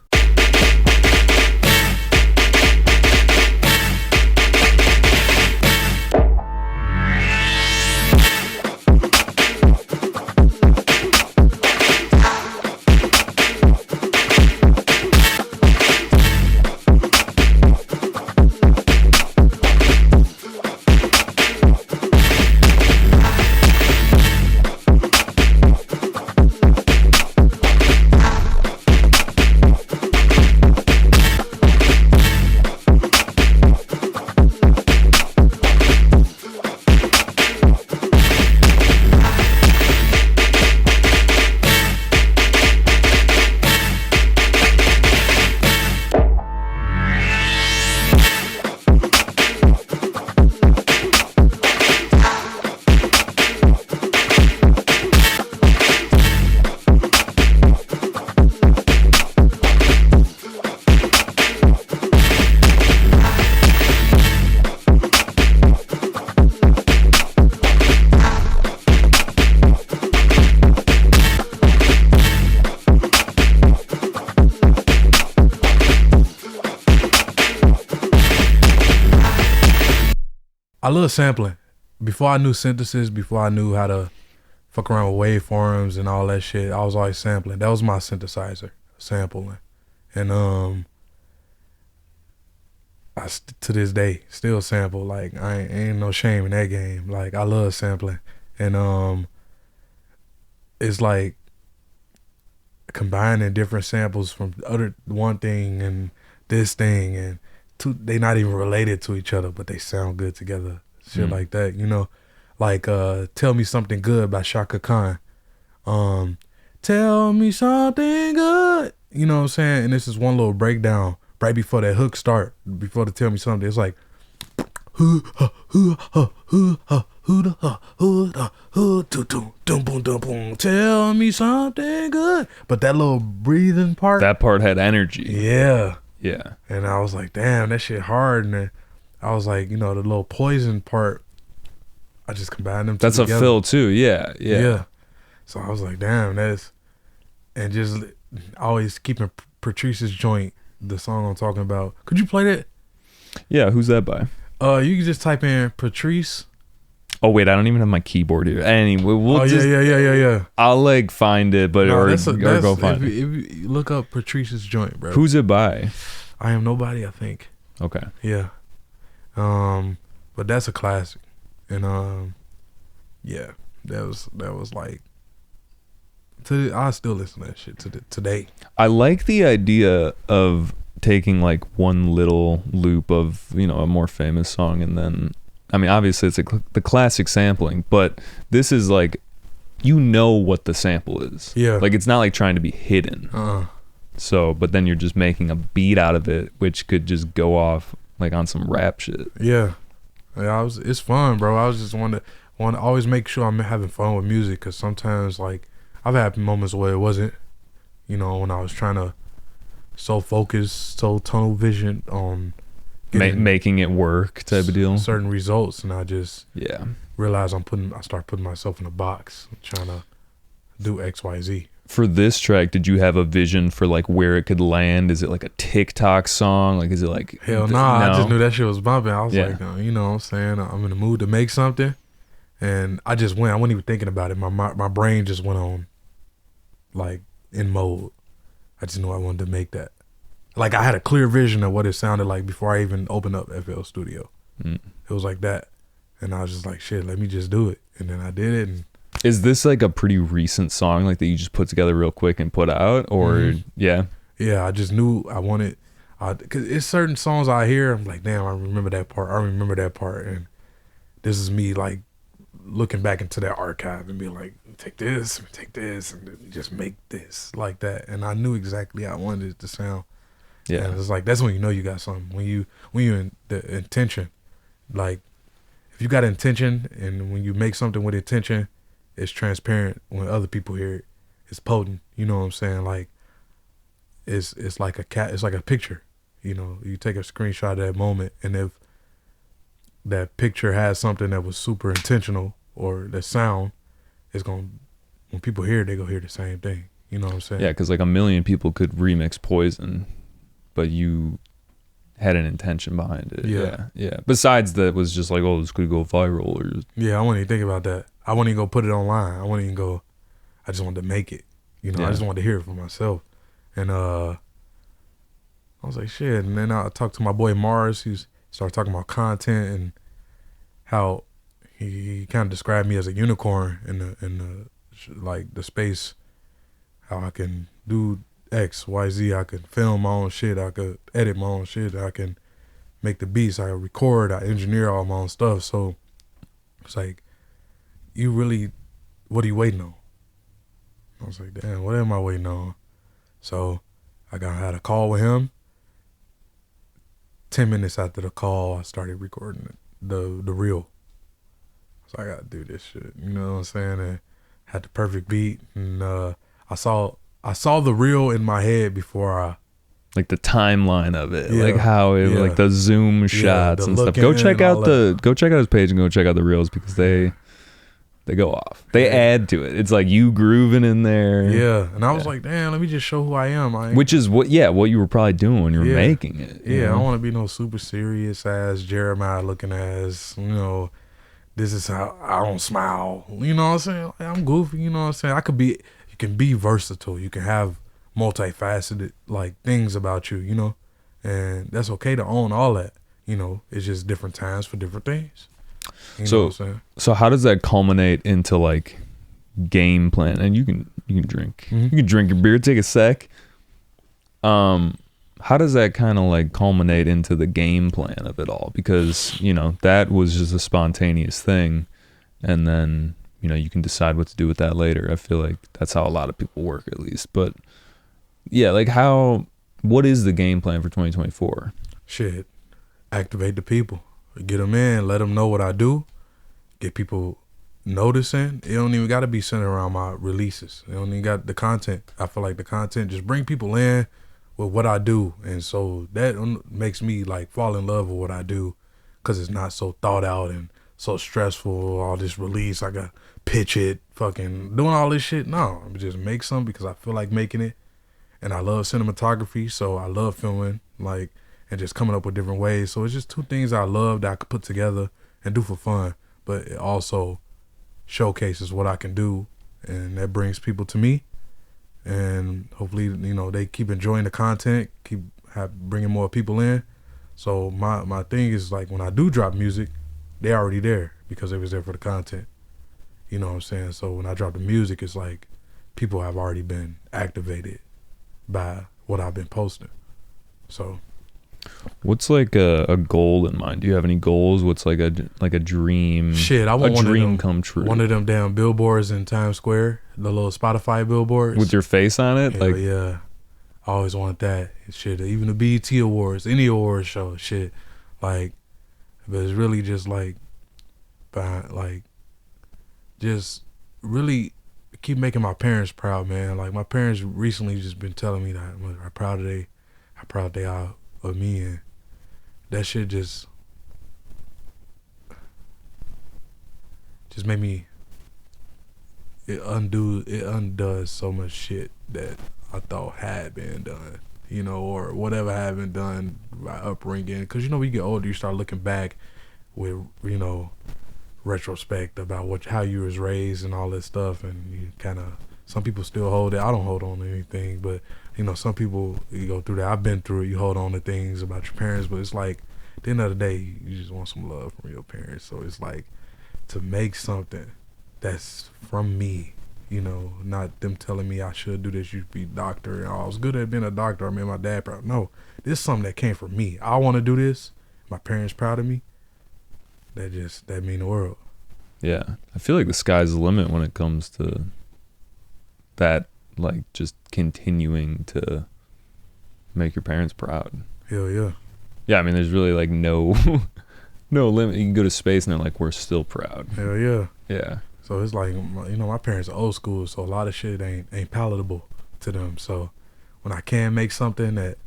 I love sampling. Before I knew synthesis, before I knew how to fuck around with waveforms and all that shit, I was always sampling. That was my synthesizer, sampling. And to this day, still sample. Like, I ain't no shame in that game. Like, I love sampling. And it's like combining different samples from one thing and this thing, and they not even related to each other, but they sound good together. Shit like that, Like Tell Me Something Good by Shaka Khan. Tell me something good. You know what I'm saying? And this is one little breakdown right before that hook start, before the Tell Me Something. It's like tell me something good. But that little breathing part, that part had energy. Yeah. Yeah. And I was like, damn, that shit hard. And then I was like, the little Poison part, I just combined them That's together. A fill too. Yeah. So I was like, damn, and just always keeping Patrice's joint, the song I'm talking about. Could you play that? Yeah, who's that by? You can just type in Patrice. Oh wait, I don't even have my keyboard here. Anyway, we'll yeah. I'll like find it, but No, or that's go find if it. you look up Patrice's joint, bro. Who's it by? I Am Nobody, I think. Okay. Yeah. But that's a classic. And yeah, that was like I still listen to that shit today. I like the idea of taking like one little loop of, you know, a more famous song, and then I mean obviously it's like the classic sampling, but this is like, you know what the sample is. Yeah. Like it's not like trying to be hidden. So, but then you're just making a beat out of it, which could just go off like on some rap shit. Yeah. It's fun, bro. I was just want to always make sure I'm having fun with music, because sometimes like I've had moments where it wasn't, you know, when I was trying to so focus, so tunnel vision on Making it work type of deal. certain results, and I just Yeah. realize I start putting myself in a box, trying to do XYZ. For this track, did you have a vision for like where it could land? Is it like a TikTok song? Like, is it like Hell nah, no? I just knew that shit was bumping. I was Yeah. like, you know what I'm saying? I'm in the mood to make something. And I wasn't even thinking about it. My brain just went on like in mode. I just knew I wanted to make that. Like I had a clear vision of what it sounded like before I even opened up FL Studio. It was like that. And I was just like, shit, let me just do it. And then I did it. And Is this like a pretty recent song, like that you just put together real quick and put out, or yeah? yeah, I just knew I wanted, cause it's certain songs I hear, I'm like, damn, I remember that part. And this is me like looking back into that archive and be like, take this, and then just make this like that. And I knew exactly how I wanted it to sound. Yeah. And it's like, that's when you know you got something. When you in the intention, like if you got intention, and when you make something with intention, it's transparent. When other people hear it, it's potent. You know what I'm saying? Like it's like it's like a picture. You know, you take a screenshot of that moment, and if that picture has something that was super intentional, or the sound, it's gonna, when people hear it, they go hear the same thing. You know what I'm saying? Yeah, because like a million people could remix Poison, but you had an intention behind it. Yeah. Besides that, was just like, oh, this could go viral, or Yeah, I wouldn't even think about that. I wouldn't even go put it online. I just wanted to make it. You know, I just wanted to hear it for myself. And I was like, shit. And then I talked to my boy Mars. He started talking about content and how he kind of described me as a unicorn in the like the space, how I can do X, Y, Z. I could film my own shit. I could edit my own shit. I can make the beats. I record. I engineer all my own stuff. So it's like, what are you waiting on? I was like, damn, what am I waiting on? So I had a call with him. 10 minutes after the call, I started recording the reel. So I gotta do this shit. You know what I'm saying? And had the perfect beat, and I saw the reel in my head before I, like the timeline of it, Yeah. like how it, Yeah. like the zoom shots the and stuff. looking Go check and out all go check out his page and go check out the reels, because they go off. They add to it. It's like you grooving in there. yeah. And I was like, damn, let me just show who I am. Which is what you were probably doing when you were making it. you Yeah, I know? don't want to be no super serious ass Jeremiah looking ass, you know, this is how I don't smile. You know what I'm saying? Like, I'm goofy, you know what I'm saying? You can be versatile. You can have multifaceted like things about you, you know? And that's okay to own all that. You know, it's just different times for different things. You know what I'm saying? So how does that culminate into like game plan? And you can drink. Mm-hmm. You can drink your beer, take a sec. How does that kind of like culminate into the game plan of it all? Because, you know, that was just a spontaneous thing, and then, you know, you can decide what to do with that later. I feel like that's how a lot of people work, at least. But yeah, like what is the game plan for 2024? Shit, activate the people. Get them in, let them know what I do. Get people noticing. It don't even got to be centered around my releases. It don't even got the content. I feel like the content just bring people in with what I do. And so that makes me like fall in love with what I do, because it's not so thought out and so stressful. All this release, I got pitch it, fucking doing all this shit. No, I'm just make something because I feel like making it. and I love cinematography, so I love filming, like, and just coming up with different ways. So it's just two things I love that I could put together and do for fun, but it also showcases what I can do, and that brings people to me, and hopefully, you know, they keep enjoying the content, bringing more people in. So my thing is, like, when I do drop music, they're already there because they was there for the content. You know what I'm saying? So when I drop the music, it's like people have already been activated by what I've been posting. So what's like a goal in mind? Do you have any goals? What's like a dream? Shit, I want a dream come true. One of them damn billboards in Times Square, the little Spotify billboards with your face on it. Hell like, yeah, I always wanted that shit. Even the BET Awards, any awards show, shit. Like, but it's really just like, just really keep making my parents proud, man. Like, my parents recently just been telling me that how proud they are of me, and that shit just made me. It undoes so much shit that I thought had been done, you know, or whatever had been done by upbringing. Because, you know, when you get older, you start looking back with, you know, retrospect about how you was raised and all that stuff, and you kind of, some people still hold it. I don't hold on to anything, but, you know, some people, you go through that. I've been through it. You hold on to things about your parents, but it's like, at the end of the day, you just want some love from your parents. So it's like, to make something that's from me, you know, not them telling me I should do this, you should be a doctor, and I was good at being a doctor, I made my dad proud. No, this is something that came from me. I want to do this. My parents proud of me. That mean the world. Yeah, I feel like the sky's the limit when it comes to that, like, just continuing to make your parents proud. Hell yeah. Yeah, I mean, there's really like no limit. You can go to space and they're like, we're still proud. Hell yeah. Yeah. So it's like, you know, my parents are old school, so a lot of shit ain't palatable to them. So when I can make something that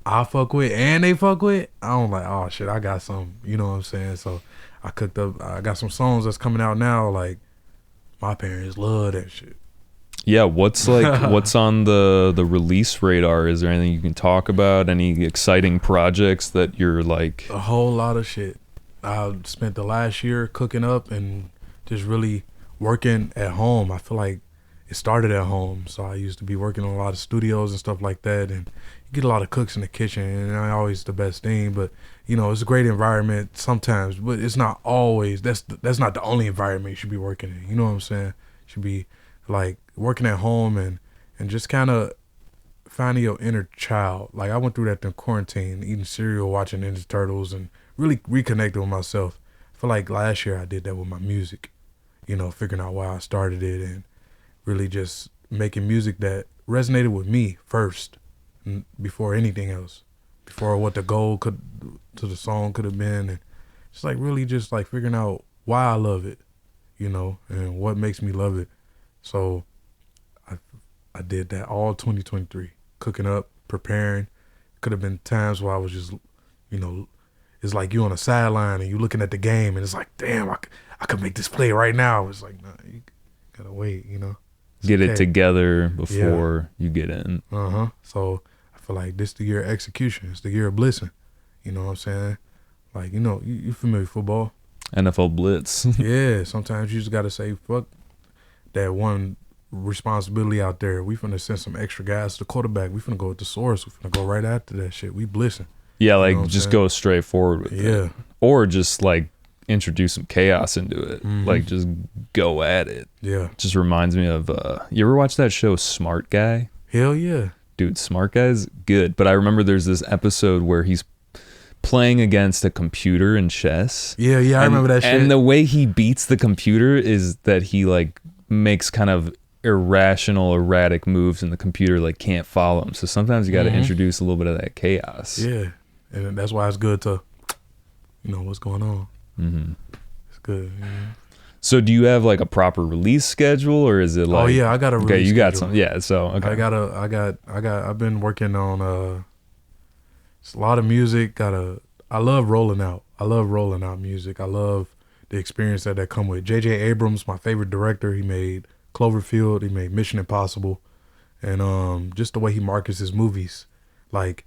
I fuck with and they fuck with, I'm like, oh shit, I got some, you know what I'm saying? So I got some songs that's coming out now, like, my parents love that shit. Yeah, what's on the release radar? Is there anything you can talk about? Any exciting projects that you're like? A whole lot of shit. I spent the last year cooking up and just really working at home. I feel like it started at home. So I used to be working on a lot of studios and stuff like that, and you get a lot of cooks in the kitchen, and not always the best thing, but, you know, it's a great environment sometimes, but it's not always. That's not the only environment you should be working in. You know what I'm saying? You should be like working at home and just kind of finding your inner child. Like, I went through that in quarantine, eating cereal, watching Ninja Turtles, and really reconnecting with myself. I feel like last year I did that with my music, you know, figuring out why I started it and really just making music that resonated with me first before anything else, before what the goal to the song could have been, and just like really just like figuring out why I love it, you know, and what makes me love it. So I did that all 2023, cooking up, preparing. Could have been times where I was just, you know, it's like you on the sideline and you looking at the game and it's like, damn, I could make this play right now. It's like, nah, you gotta wait, you know. Get it together before you get in. So I feel like this the year of execution. It's the year of blitzing. You know what I'm saying? Like, you know, you familiar with football. NFL Blitz. Yeah, sometimes you just gotta say, fuck that one responsibility out there. We finna send some extra guys to the quarterback. We finna go with the source. We finna go right after that shit. We blitzing. Yeah, like, you know, just go straight forward with it. Or just like introduce some chaos into it. Like, just go at it. Yeah. Just reminds me of you ever watch that show Smart Guy? Hell yeah. Dude, Smart Guy's good. But I remember there's this episode where he's playing against a computer in chess. Yeah, I remember that shit. And the way he beats the computer is that he like makes kind of irrational, erratic moves, and the computer like can't follow him. So sometimes you got to introduce a little bit of that chaos. Yeah, and that's why it's good to, you know, what's going on. It's good. Yeah. So do you have like a proper release schedule, or is it like? Oh yeah, I got a release. Okay, you got schedule. some. Yeah, so okay. I've been working on it's a lot of music. I love rolling out. I love rolling out music. I love the experience that come with. J.J. Abrams, my favorite director. He made Cloverfield. He made Mission Impossible, and just the way he markets his movies. Like,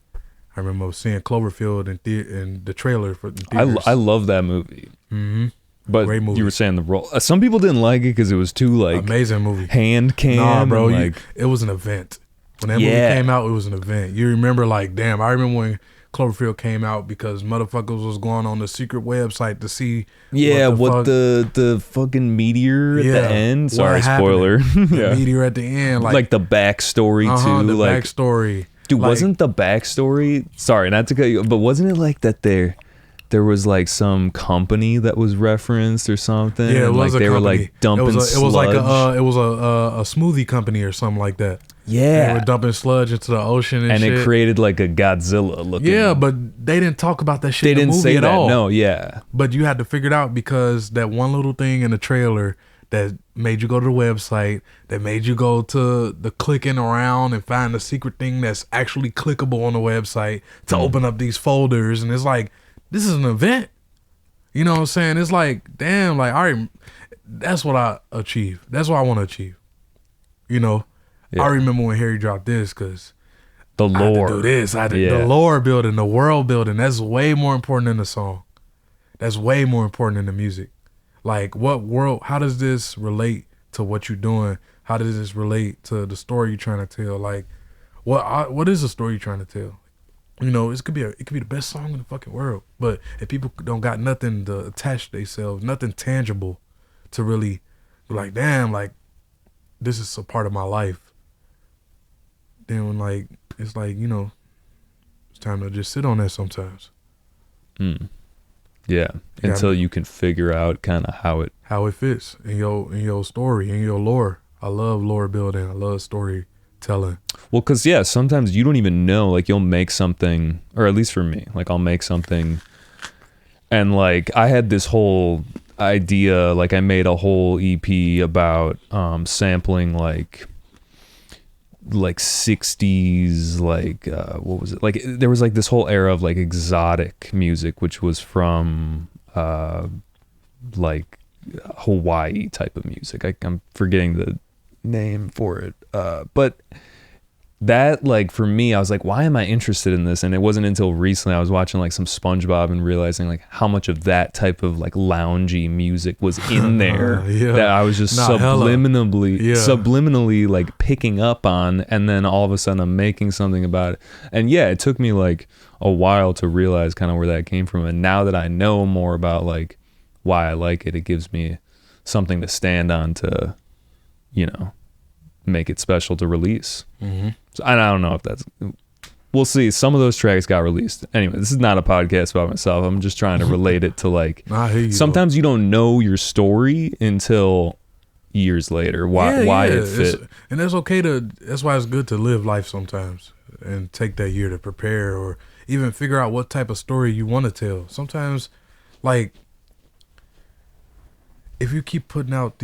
I remember seeing Cloverfield in the trailer for the theaters. I love that movie. Mm-hmm. But Great movie. you were saying the role. Some people didn't like it because it was too like amazing movie. Hand cam. Nah, bro, like, it was an event. When that movie came out, it was an event. You remember, like, damn, I remember when Cloverfield came out because motherfuckers was going on the secret website to see what the fucking meteor at the end. Sorry, spoiler. The meteor at the end, like the backstory too. The like backstory. Dude, wasn't the backstory? Sorry, not to cut you, but wasn't it like that there was like some company that was referenced or something? Yeah, it was like a they company. were like dumping sludge. It was like a smoothie company or something like that. Yeah, they were dumping sludge into the ocean and shit. It created like a Godzilla looking. Yeah, but they didn't talk about that shit. They in the didn't movie say at that. all. No, yeah. But you had to figure it out because that one little thing in the trailer that made you go to the website, that made you go to the clicking around and find the secret thing that's actually clickable on the website to open up these folders. And it's like, this is an event. You know what I'm saying? It's like, damn, like, all right, that's what I achieve. That's what I want to achieve. You know? Yeah. I remember when Harry dropped this because the lore. I had to do this. The lore building, the world building. That's way more important than the song. That's way more important than the music. Like, what world, how does this relate to what you're doing? How does this relate to the story you're trying to tell? Like, what is the story you're trying to tell? You know, it could be the best song in the fucking world. But if people don't got nothing to attach themselves, nothing tangible to really be like, damn, like, this is a part of my life. Then when, like, it's like, you know, it's time to just sit on that sometimes. Yeah, until you can figure out kind of how it fits in your story, in your lore. I love lore building. I love storytelling. Well, because sometimes you don't even know. Like, you'll make something, or at least for me, like, I'll make something, and like I had this whole idea. Like, I made a whole EP about sampling like 60s, like what was it, like there was like this whole era of like exotic music, which was from like Hawaii type of music. I'm forgetting the name for it, but that, like, for me, I was like, why am I interested in this? And it wasn't until recently I was watching like some SpongeBob and realizing like how much of that type of like loungy music was in there that I was just subliminally like picking up on, and then all of a sudden I'm making something about it. And it took me like a while to realize kind of where that came from. And now that I know more about like why I like it, it gives me something to stand on to, you know, make it special to release. So I don't know if that's, we'll see. Some of those tracks got released. Anyway, this is not a podcast about myself. I'm just trying to relate it to like, sometimes you don't know your story until years later why it fit. And that's okay that's why it's good to live life sometimes and take that year to prepare, or even figure out what type of story you want to tell. Sometimes, like, if you keep putting out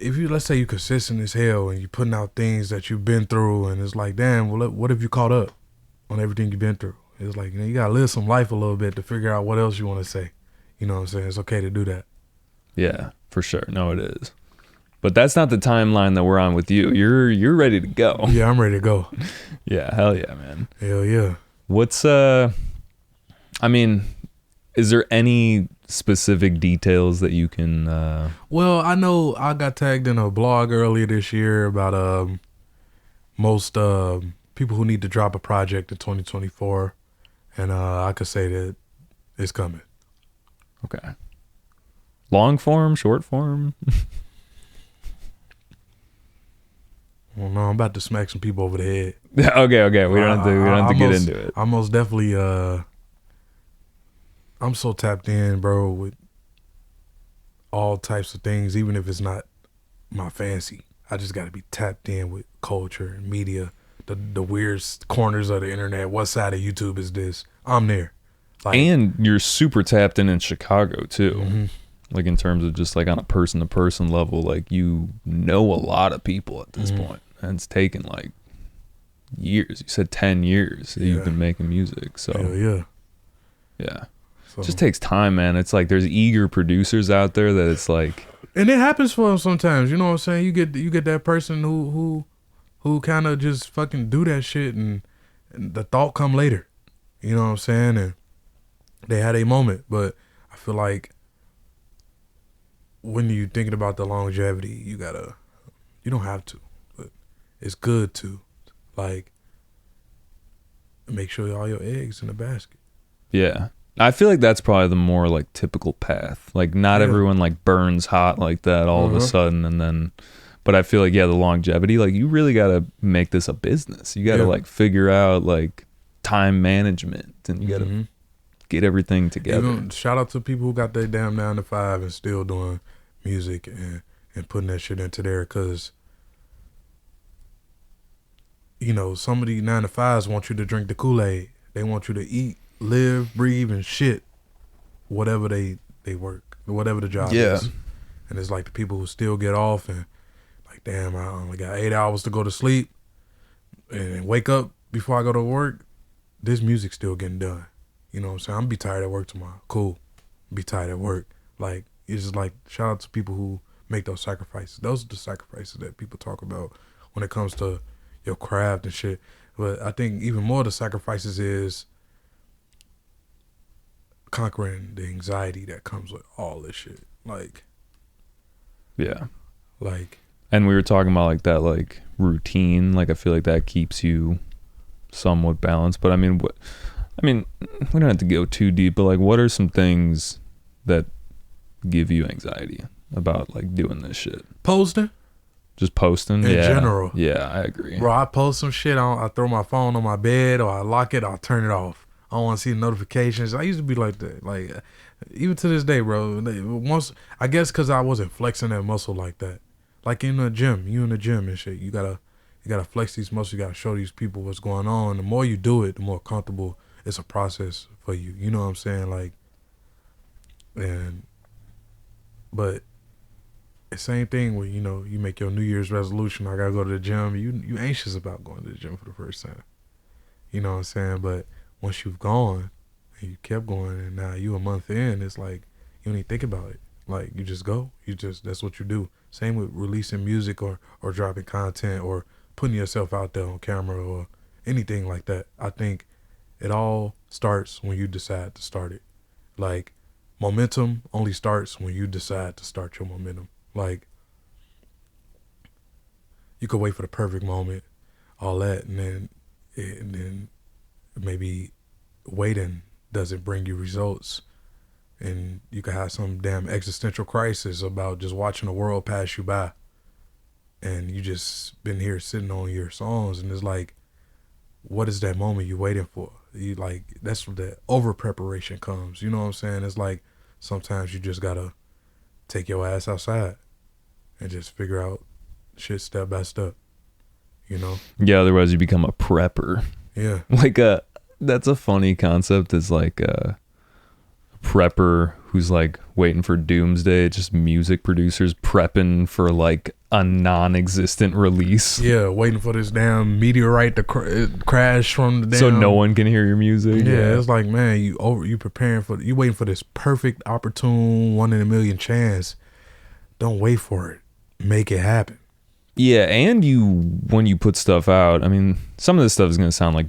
let's say you're consistent as hell and you're putting out things that you've been through, and it's like, damn, well, what have you caught up on everything you've been through? It's like, you know, you gotta live some life a little bit to figure out what else you want to say. You know what I'm saying? It's okay to do that. Yeah, for sure. No, it is. But that's not the timeline that we're on with you. You're ready to go. Yeah, I'm ready to go. Yeah, hell yeah, man. Hell yeah. What's I mean, is there any specific details that you can Well, I know I got tagged in a blog earlier this year about most people who need to drop a project in 2024, and I could say that it's coming. Okay. Long form, short form? Well, no, I'm about to smack some people over the head. Okay. We don't have to get into it. I'm most definitely I'm so tapped in, bro, with all types of things, even if it's not my fancy. I just got to be tapped in with culture and media, the weird corners of the internet. What side of YouTube is this? I'm there. Like, and you're super tapped in Chicago too. Like, in terms of just like on a person to person level, like, you know a lot of people at this point, and it's taken like years. You said 10 years that you've been making music. So yeah. So, it just takes time, man. It's like there's eager producers out there that it's like, and it happens for them sometimes. You know what I'm saying? You get that person who who kind of just fucking do that shit and the thought come later. You know what I'm saying? And they had a moment, but I feel like when you thinking about the longevity, you don't have to, but it's good to, like, make sure all your eggs in the basket. Yeah. I feel like that's probably the more like typical path. Like not everyone like burns hot like that all of a sudden and then, but I feel like, yeah, the longevity, like you really got to make this a business. You got to like figure out like time management and you got to get everything together. Even, shout out to people who got their damn 9 to 5 and still doing music and putting that shit into there, because you know, some of these 9 to 5s want you to drink the Kool-Aid. They want you to eat, live, breathe, and shit whatever they work, whatever the job is. And it's like the people who still get off and like, damn, I only got 8 hours to go to sleep and wake up before I go to work. This music's still getting done. You know what I'm saying? I'm gonna be tired at work tomorrow. Cool. Be tired at work. Like, it's just like, shout out to people who make those sacrifices. Those are the sacrifices that people talk about when it comes to your craft and shit. But I think even more of the sacrifices is conquering the anxiety that comes with all this shit. Like, yeah. Like, and we were talking about like that, like routine. Like, I feel like that keeps you somewhat balanced. But I mean, we don't have to go too deep, but like, what are some things that give you anxiety about like doing this shit? Posting. Just posting? In general. Yeah, I agree. Bro, I post some shit, I throw my phone on my bed, or I lock it, or I turn it off. I don't want to see the notifications. I used to be like that. Like, even to this day, bro. Once, I guess because I wasn't flexing that muscle like that. Like in the gym, you in the gym and shit, you gotta flex these muscles. You gotta show these people what's going on. The more you do it, the more comfortable it's a process for you. You know what I'm saying? Like, but the same thing when, you know, you make your New Year's resolution, I gotta go to the gym. You anxious about going to the gym for the first time. You know what I'm saying? But once you've gone and you kept going and now you a month in, it's like you don't even think about it. Like, you just go. That's what you do. Same with releasing music or dropping content or putting yourself out there on camera or anything like that. I think it all starts when you decide to start it. Like, momentum only starts when you decide to start your momentum. Like, you could wait for the perfect moment, all that, and then maybe waiting doesn't bring you results, and you could have some damn existential crisis about just watching the world pass you by, and you just been here sitting on your songs, and it's like, what is that moment you waiting for? You like, that's where the over preparation comes. You know what I'm saying? It's like sometimes you just gotta take your ass outside and just figure out shit step by step, you know? Yeah, otherwise you become a prepper. Yeah. Like, that's a funny concept, is like a prepper who's like waiting for doomsday, just music producers prepping for like a non-existent release. Yeah, waiting for this damn meteorite to crash from the damn... So no one can hear your music. Yeah, it's like, man, you preparing for... You waiting for this perfect, opportune, 1 in a million chance. Don't wait for it. Make it happen. Yeah, and when you put stuff out, I mean, some of this stuff is going to sound like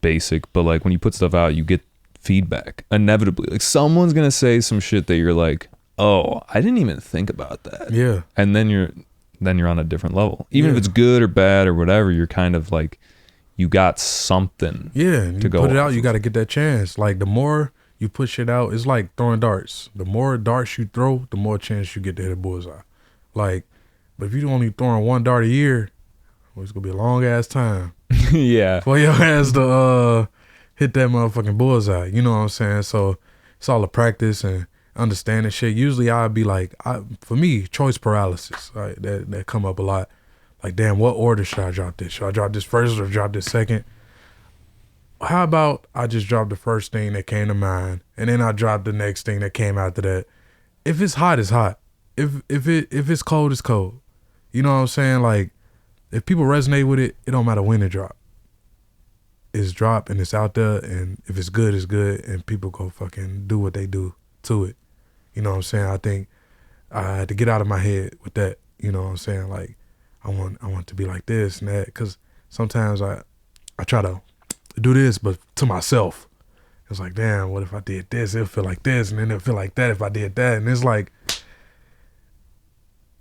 basic, but like when you put stuff out, you get feedback inevitably. Like, someone's going to say some shit that you're like, oh, I didn't even think about that. Yeah. And then you're on a different level. Even if it's good or bad or whatever, you're kind of like, you got something. Yeah, and to you go put it out, off you of. got to get that chance. Like, the more you push it out, it's like throwing darts. The more darts you throw, the more chance you get to hit a bullseye. Like, but if you only throwing 1 dart a year, well, it's gonna be a long ass time. Yeah. For your ass to hit that motherfucking bullseye. You know what I'm saying? So it's all a practice and understanding shit. Usually I'd be like, for me, choice paralysis, right? That come up a lot. Like, damn, what order should I drop this? Should I drop this first or drop this second? How about I just drop the first thing that came to mind, and then I drop the next thing that came after that? If it's hot, it's hot. If it's cold, it's cold. You know what I'm saying? Like, if people resonate with it, it don't matter when it drop. It's drop and it's out there, and if it's good, it's good, and people go fucking do what they do to it. You know what I'm saying? I think I had to get out of my head with that. You know what I'm saying? Like, I want to be like this and that. Because sometimes I try to do this, but to myself. It's like, damn, what if I did this? It'll feel like this, and then it'll feel like that if I did that. And it's like,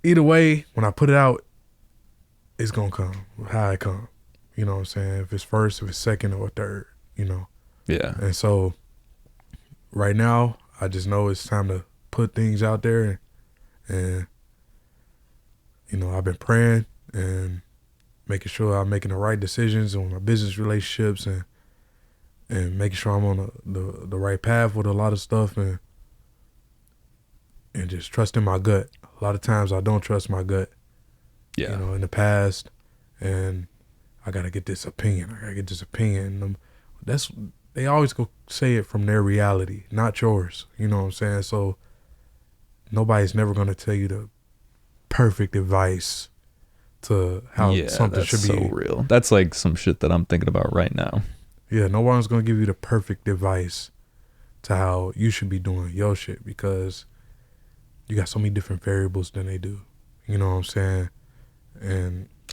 either way, when I put it out, it's going to come how it come. You know what I'm saying? If it's first, if it's second, or third, you know. Yeah. And so right now, I just know it's time to put things out there. And you know, I've been praying and making sure I'm making the right decisions on my business relationships and making sure I'm on the right path with a lot of stuff and just trusting my gut. A lot of times I don't trust my gut. Yeah. You know, in the past, and I gotta get this opinion. They always go say it from their reality, not yours. You know what I'm saying? So nobody's never gonna tell you the perfect advice to how something should be. So real. That's like some shit that I'm thinking about right now. Yeah, no one's gonna give you the perfect advice to how you should be doing your shit because you got so many different variables than they do. You know what I'm saying?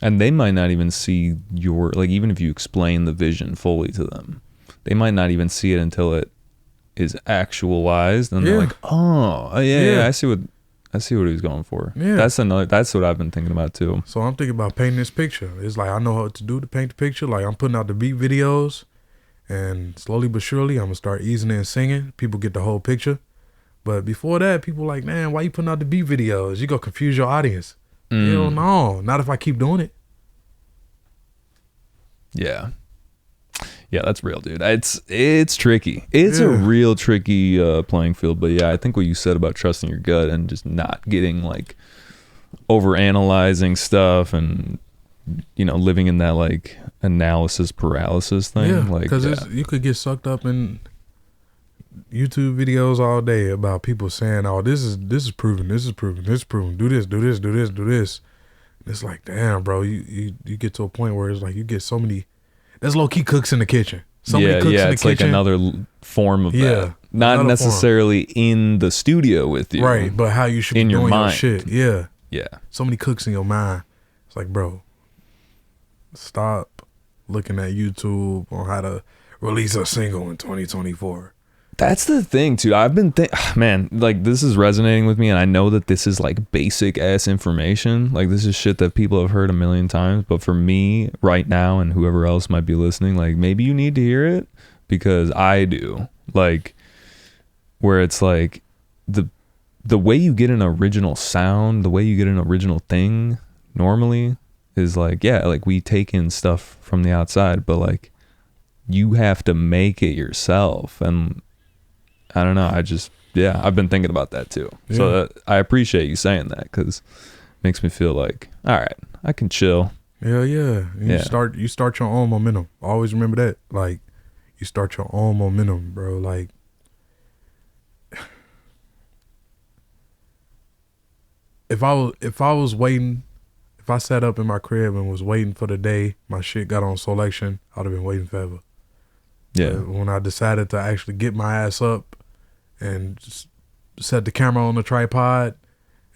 And they might not even see your, like, even if you explain the vision fully to them, they might not even see it until it is actualized, and they're like, oh yeah, I see what he was going for. Yeah. That's what I've been thinking about too. So I'm thinking about painting this picture. It's like I know how to do to paint the picture. Like I'm putting out the beat videos, and slowly but surely I'm gonna start easing in singing. People get the whole picture. But before that, people like, man, why you putting out the beat videos? You gonna confuse your audience. Hell no, not if I keep doing it. Yeah, that's real, dude. It's tricky. It's a real tricky playing field. But yeah, I think what you said about trusting your gut and just not getting like over analyzing stuff and, you know, living in that like analysis paralysis thing. Yeah, like because you could get sucked up in YouTube videos all day about people saying, "Oh, this is proven, this is proven, this is proven. Do this, do this, do this, do this." And it's like, damn, bro, you get to a point where it's like you get so many. That's low key cooks in the kitchen. So many cooks in the kitchen. It's like another form of that. Not necessarily in the studio with you, right? But how you should be doing your shit. Yeah. So many cooks in your mind. It's like, bro, stop looking at YouTube on how to release a single in 2024. That's the thing, too. I've been man, like this is resonating with me, and I know that this is like basic ass information. Like this is shit that people have heard a million times, but for me right now and whoever else might be listening, like maybe you need to hear it because I do. Like where it's like the way you get an original sound, the way you get an original thing normally is like, yeah, like we take in stuff from the outside, but like you have to make it yourself. And I don't know. I've been thinking about that too. Yeah. So I appreciate you saying that because it makes me feel like, all right, I can chill. Yeah. You start your own momentum. Always remember that. Like, you start your own momentum, bro. Like, if I sat up in my crib and was waiting for the day my shit got on Soulection, I'd have been waiting forever. Yeah. But when I decided to actually get my ass up and just set the camera on the tripod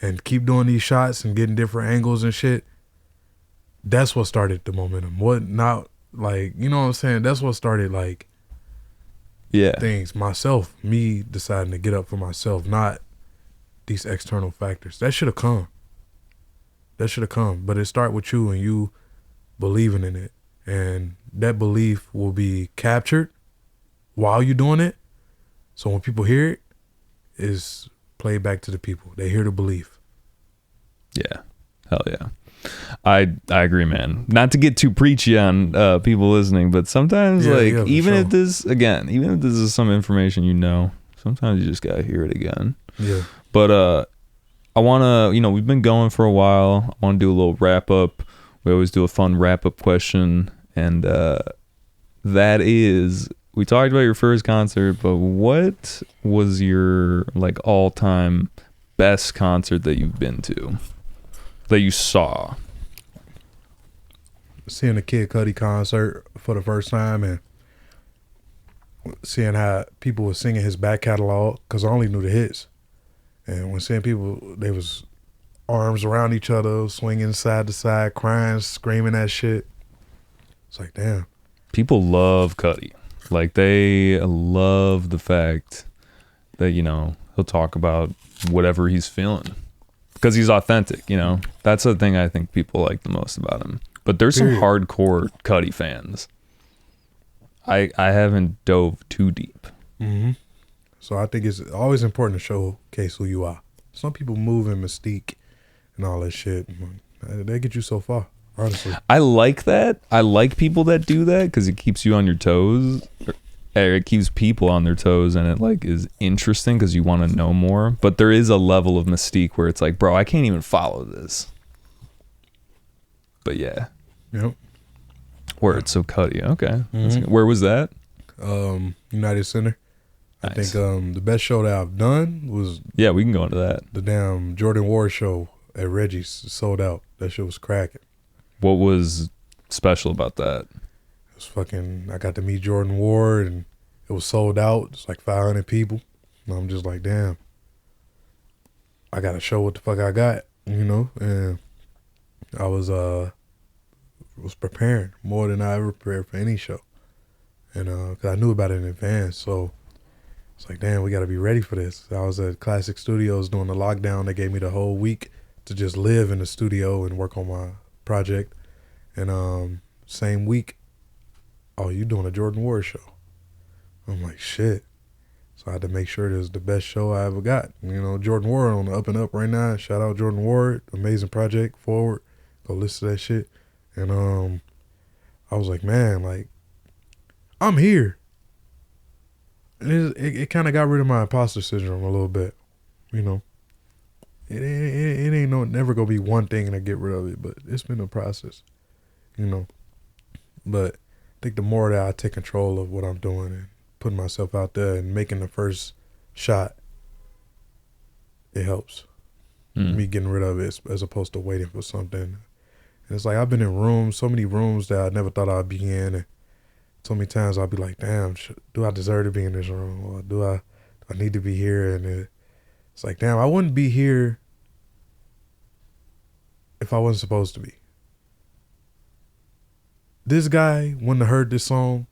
and keep doing these shots and getting different angles and shit, that's what started the momentum. What not like, you know what I'm saying? That's what started like things. Me deciding to get up for myself, not these external factors. That should have come. But it start with you and you believing in it. And that belief will be captured while you're doing it. So when people hear it, it's played back to the people. They hear the belief. Yeah. Hell yeah. I agree, man. Not to get too preachy on people listening, but sometimes if this is some information you know, sometimes you just gotta hear it again. Yeah. But I wanna, we've been going for a while. I wanna do a little wrap up. We always do a fun wrap up question, and that is, we talked about your first concert, but what was your like all time best concert that you've been to? That you saw? Seeing the Kid Cudi concert for the first time and seeing how people were singing his back catalog, because I only knew the hits. And when seeing people, they was arms around each other, swinging side to side, crying, screaming that shit. It's like, damn. People love Cudi. Like, they love the fact that, you know, he'll talk about whatever he's feeling because he's authentic, you know. That's the thing I think people like the most about him. But there's some hardcore Cudi fans. I haven't dove too deep. Mm-hmm. So I think it's always important to showcase who you are. Some people move in mystique and all that shit. They get you so far, honestly. I like that. I like people that do that because it keeps you on your toes. It keeps people on their toes, and it like is interesting because you want to know more. But there is a level of mystique where it's like, bro, I can't even follow this. But yeah. Yep. Word. So Cudi. Okay. Mm-hmm. Where was that? United Center. Nice. I think the best show that I've done was we can go into that. The damn Jordan Ward show at Reggie's, sold out. That shit was cracking. What was special about that? It was fucking. I got to meet Jordan Ward, and it was sold out. It's like 500 people. And I'm just like, damn. I gotta show what the fuck I got, you know. And I was preparing more than I ever prepared for any show, and cause I knew about it in advance. So it's like, damn, we got to be ready for this. I was at Classic Studios during the lockdown. They gave me the whole week to just live in the studio and work on my project. And same week, oh, you doing a Jordan Ward show? I'm like, shit. So I had to make sure it was the best show I ever got. You know, Jordan Ward on the up and up right now. Shout out Jordan Ward, amazing project, forward. Go listen to that shit. And I was like, man, like, I'm here. It kind of got rid of my imposter syndrome a little bit, you know. It ain't never gonna be one thing to get rid of it, but it's been a process, you know. But I think the more that I take control of what I'm doing and putting myself out there and making the first shot, it helps. Me getting rid of it as opposed to waiting for something. And it's like I've been in rooms, so many rooms that I never thought I'd be in, and so many times I'll be like, damn, do I deserve to be in this room? Or do I need to be here? And it's like, damn, I wouldn't be here if I wasn't supposed to be. This guy wouldn't have heard this song.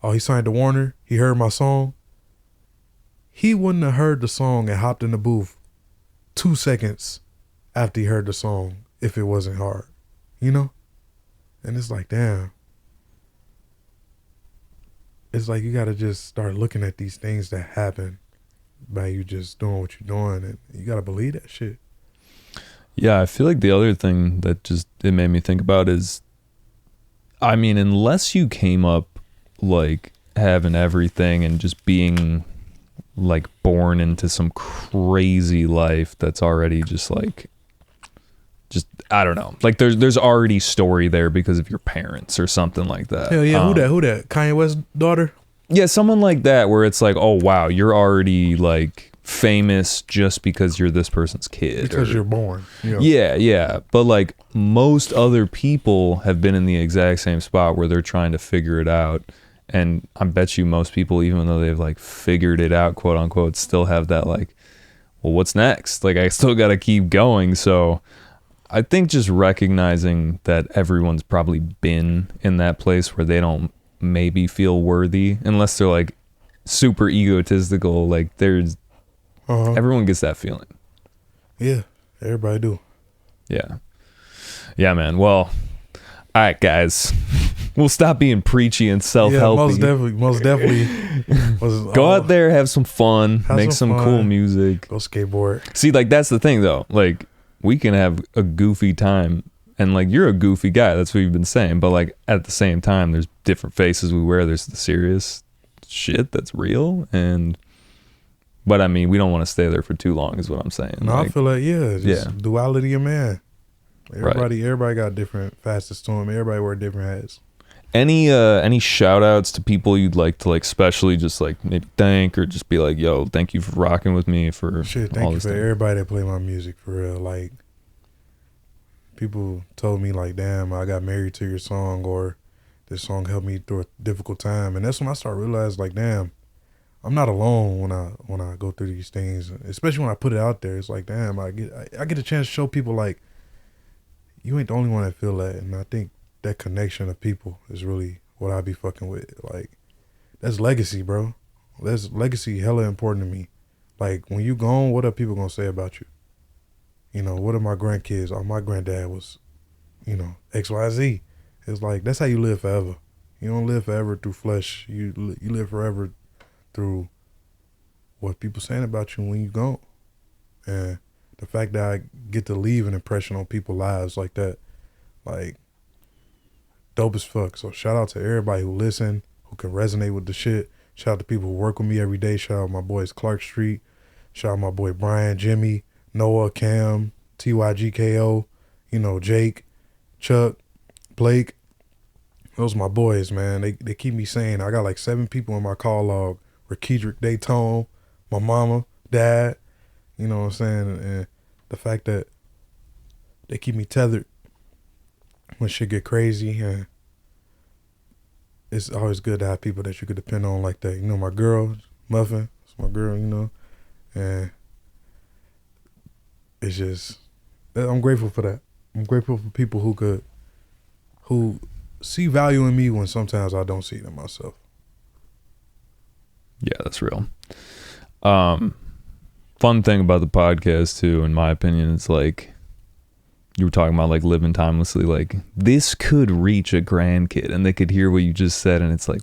Oh, he signed to Warner. He heard my song. He wouldn't have heard the song and hopped in the booth 2 seconds after he heard the song if it wasn't hard, you know? And it's like, damn. It's like you got to just start looking at these things that happen by you just doing what you're doing, and you got to believe that shit. Yeah, I feel like the other thing that just it made me think about is, I mean, unless you came up like having everything and just being like born into some crazy life that's already just like, I don't know, like there's already story there because of your parents or something like that. Hell yeah, who that? Kanye West's daughter? Yeah, someone like that where it's like, oh wow, you're already like famous just because you're this person's kid. Because you're born. You know? Yeah. But like most other people have been in the exact same spot where they're trying to figure it out. And I bet you most people, even though they've like figured it out, quote unquote, still have that like, well, what's next? Like I still got to keep going. So I think just recognizing that everyone's probably been in that place where they don't maybe feel worthy unless they're like super egotistical. Like there's everyone gets that feeling. Yeah, everybody do. Yeah, man. Well, all right, guys. We'll stop being preachy and self-helpy. Yeah, most definitely. Go out there, have some fun, make some fun. cool music. Go skateboard. See, like that's the thing though. Like we can have a goofy time, and like you're a goofy guy. That's what you've been saying. But like at the same time, there's different faces we wear. There's the serious shit that's real, but I mean, we don't want to stay there for too long, is what I'm saying. No, like, I feel like duality of man. Everybody got different facets to them. Everybody wear different hats. Any shout outs to people you'd like to like specially just like maybe thank or just be like, yo, thank you for rocking with me for shit, all thank you this for thing. everybody that play my music for real. Like people told me like, damn, I got married to your song, or this song helped me through a difficult time. And that's when I started realizing like, damn, I'm not alone when I go through these things, especially when I put it out there. It's like, damn, I get a chance to show people like you ain't the only one that feel that, and I think that connection of people is really what I be fucking with. Like, that's legacy, bro. That's legacy, hella important to me. Like, when you gone, what are people gonna say about you? You know, what are my grandkids? Oh, my granddad was, you know, XYZ. It's like, that's how you live forever. You don't live forever through flesh. You live forever through what people saying about you when you gone. And the fact that I get to leave an impression on people's lives like that, like, dope as fuck. So shout out to everybody who listen, who can resonate with the shit. Shout out to people who work with me every day. Shout out my boys Clark Street. Shout out my boy Brian, Jimmy, Noah, Cam, TYGKO, you know, Jake, Chuck, Blake. Those my boys, man. They keep me sane. I got like 7 people in my call log. Rakedrick Dayton, my mama, dad, you know what I'm saying? And the fact that they keep me tethered when shit get crazy, and it's always good to have people that you could depend on like that. You know, my girl, Muffin, it's my girl, you know, and it's just, I'm grateful for that. I'm grateful for people who see value in me when sometimes I don't see it in myself. Yeah, that's real. Fun thing about the podcast too, in my opinion, it's like you were talking about like living timelessly. Like, this could reach a grandkid and they could hear what you just said, and it's like,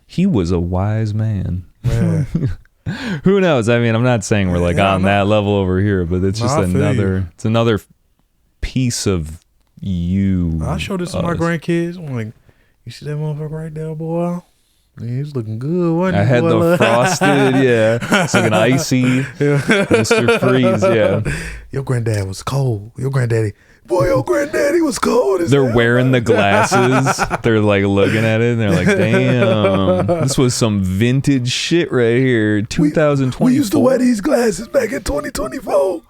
he was a wise man. Man. Who knows? I mean, I'm not saying we're like on that level over here, but it's just another piece of you. I showed this to my grandkids. I'm like, you see that motherfucker right there, boy? Man, he's looking good, wasn't he? I had the frosted, yeah. It's looking icy. Mr. Freeze, yeah. Your granddad was cold. Your granddaddy was cold. They're wearing the glasses. They're like looking at it and they're like, damn, this was some vintage shit right here. 2024. We used to wear these glasses back in 2024.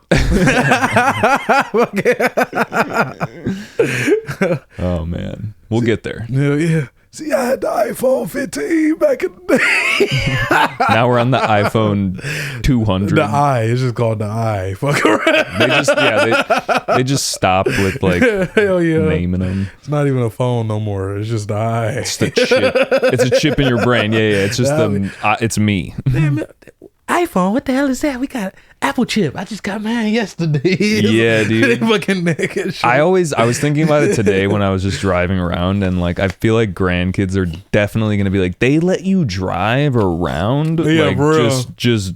Oh, man. We'll get there. Yeah. See, I had the iPhone 15 back in the day. Now we're on the iPhone 200. The I. It's just called the I. Fuck around. They just stopped with like hell yeah. naming them. It's not even a phone no more. It's just the I. It's the chip. It's a chip in your brain. Yeah. It's just it's me. Damn, iPhone, what the hell is that? We got Apple chip. I just got mine yesterday. Yeah, dude. Fucking naked shit. I was thinking about it today when I was just driving around, and like I feel like grandkids are definitely gonna be like, they let you drive around, yeah, like bro. just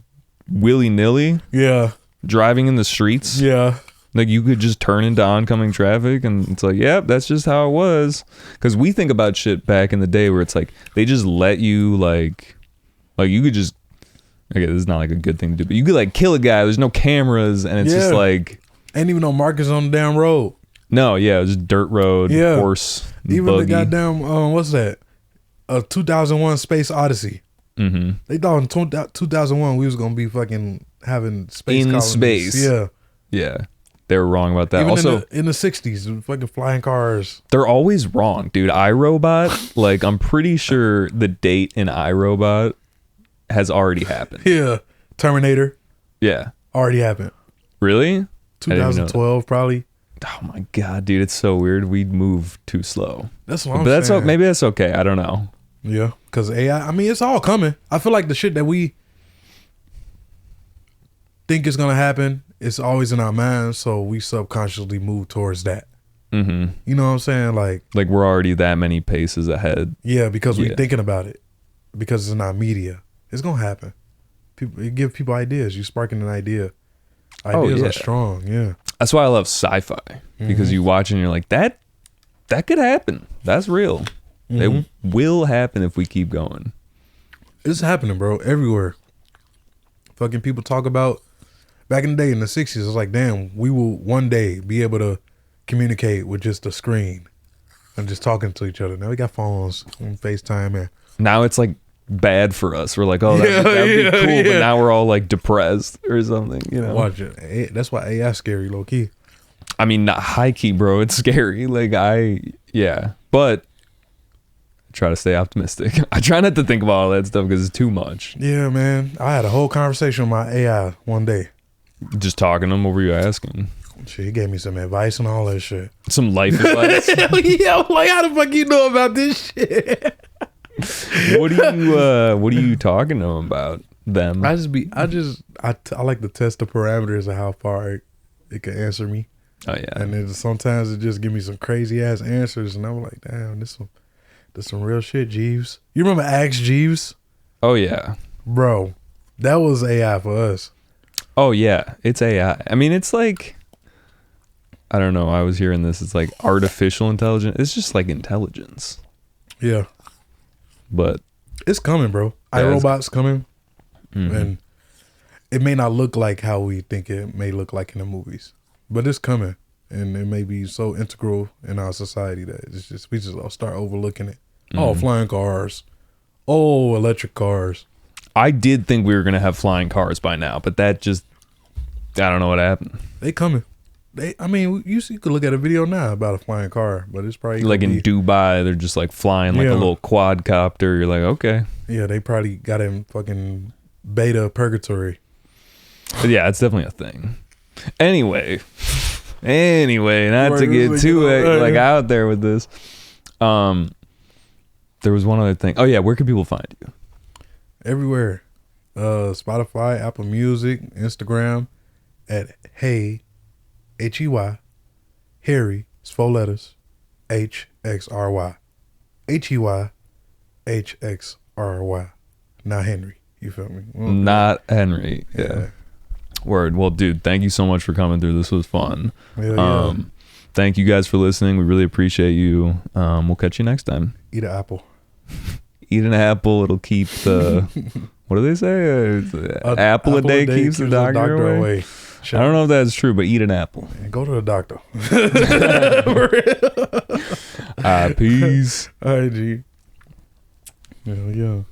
willy nilly, yeah, driving in the streets, yeah. Like you could just turn into oncoming traffic, and it's like, yep, that's just how it was. Because we think about shit back in the day where it's like they just let you like you could just. Okay, this is not like a good thing to do, but you could like kill a guy. There's no cameras, and it's just like ain't even no markers on the damn road. No, yeah, it was just dirt road, horse, even buggy. the goddamn what's that? 2001 Space Odyssey. Mm-hmm. They thought in 2001 we was gonna be fucking having space in colonies. space. Yeah, they were wrong about that. Even also, in the 60s, fucking flying cars. They're always wrong, dude. iRobot, like I'm pretty sure the date in iRobot has already happened. Yeah. Terminator. Yeah. Already happened. Really? 2012 probably. Oh my god, dude, it's so weird. We'd move too slow. That's what I'm saying. Maybe that's okay. I don't know. Yeah, because AI, I mean, it's all coming. I feel like the shit that we think is gonna happen, it's always in our minds, so we subconsciously move towards that. Mm-hmm. You know what I'm saying? Like we're already that many paces ahead. Yeah, because we're thinking about it. Because it's in our media. It's gonna happen. People, it give people ideas. You sparking an idea. Ideas are strong. Yeah. That's why I love sci-fi, because you watch and you're like, that could happen. That's real. It will happen if we keep going. It's happening, bro. Everywhere. Fucking people talk about back in the day in the 60s. It's like, damn, we will one day be able to communicate with just a screen and just talking to each other. Now we got phones on FaceTime, and now it's like bad for us. We're like, oh, that'd be cool, but now we're all like depressed or something. You know, watch it. That's why AI is scary, low key. I mean, not high key, bro. It's scary. Like but try to stay optimistic. I try not to think about all that stuff because it's too much. Yeah, man. I had a whole conversation with my AI one day. Just talking to him, what were you asking? Shit, he gave me some advice and all that shit. Some life advice? Hell yeah, I'm like, how the fuck you know about this shit? What are you talking to him about? Them? I like to test the parameters of how far it can answer me. Oh yeah. And then sometimes it just give me some crazy ass answers, and I'm like, damn, this some real shit, Jeeves. You remember Ask Jeeves? Oh yeah. Bro, that was AI for us. Oh yeah, it's AI. I mean, it's like, I don't know. I was hearing this. It's like artificial intelligence. It's just like intelligence. Yeah, but it's coming, bro. iRobot's coming, and it may not look like how we think it may look like in the movies, but it's coming, and it may be so integral in our society that we just all start overlooking it. Oh, flying cars. Oh, electric cars. I did think we were gonna have flying cars by now, but that just, I don't know what happened. They coming. You could look at a video now about a flying car, but it's probably like in Dubai, they're just like flying like a little quadcopter. You're like, okay. Yeah, they probably got in fucking beta purgatory. But yeah, it's definitely a thing. Anyway, not to get too like out there with this. There was one other thing. Oh yeah, where can people find you? Everywhere. Spotify, Apple Music, Instagram at Hey, HEY, Harry, it's 4 letters, HXRY. HEY, HXRY. Not Henry. You feel me? Not Henry. Yeah. Word. Well, dude, thank you so much for coming through. This was fun. Yeah. Thank you guys for listening. We really appreciate you. We'll catch you next time. Eat an apple. Eat an apple. It'll keep the, what do they say? Apple a day keeps the doctor away. I don't know if that's true, but eat an apple. And go to the doctor. Peace. All right, G. Yeah.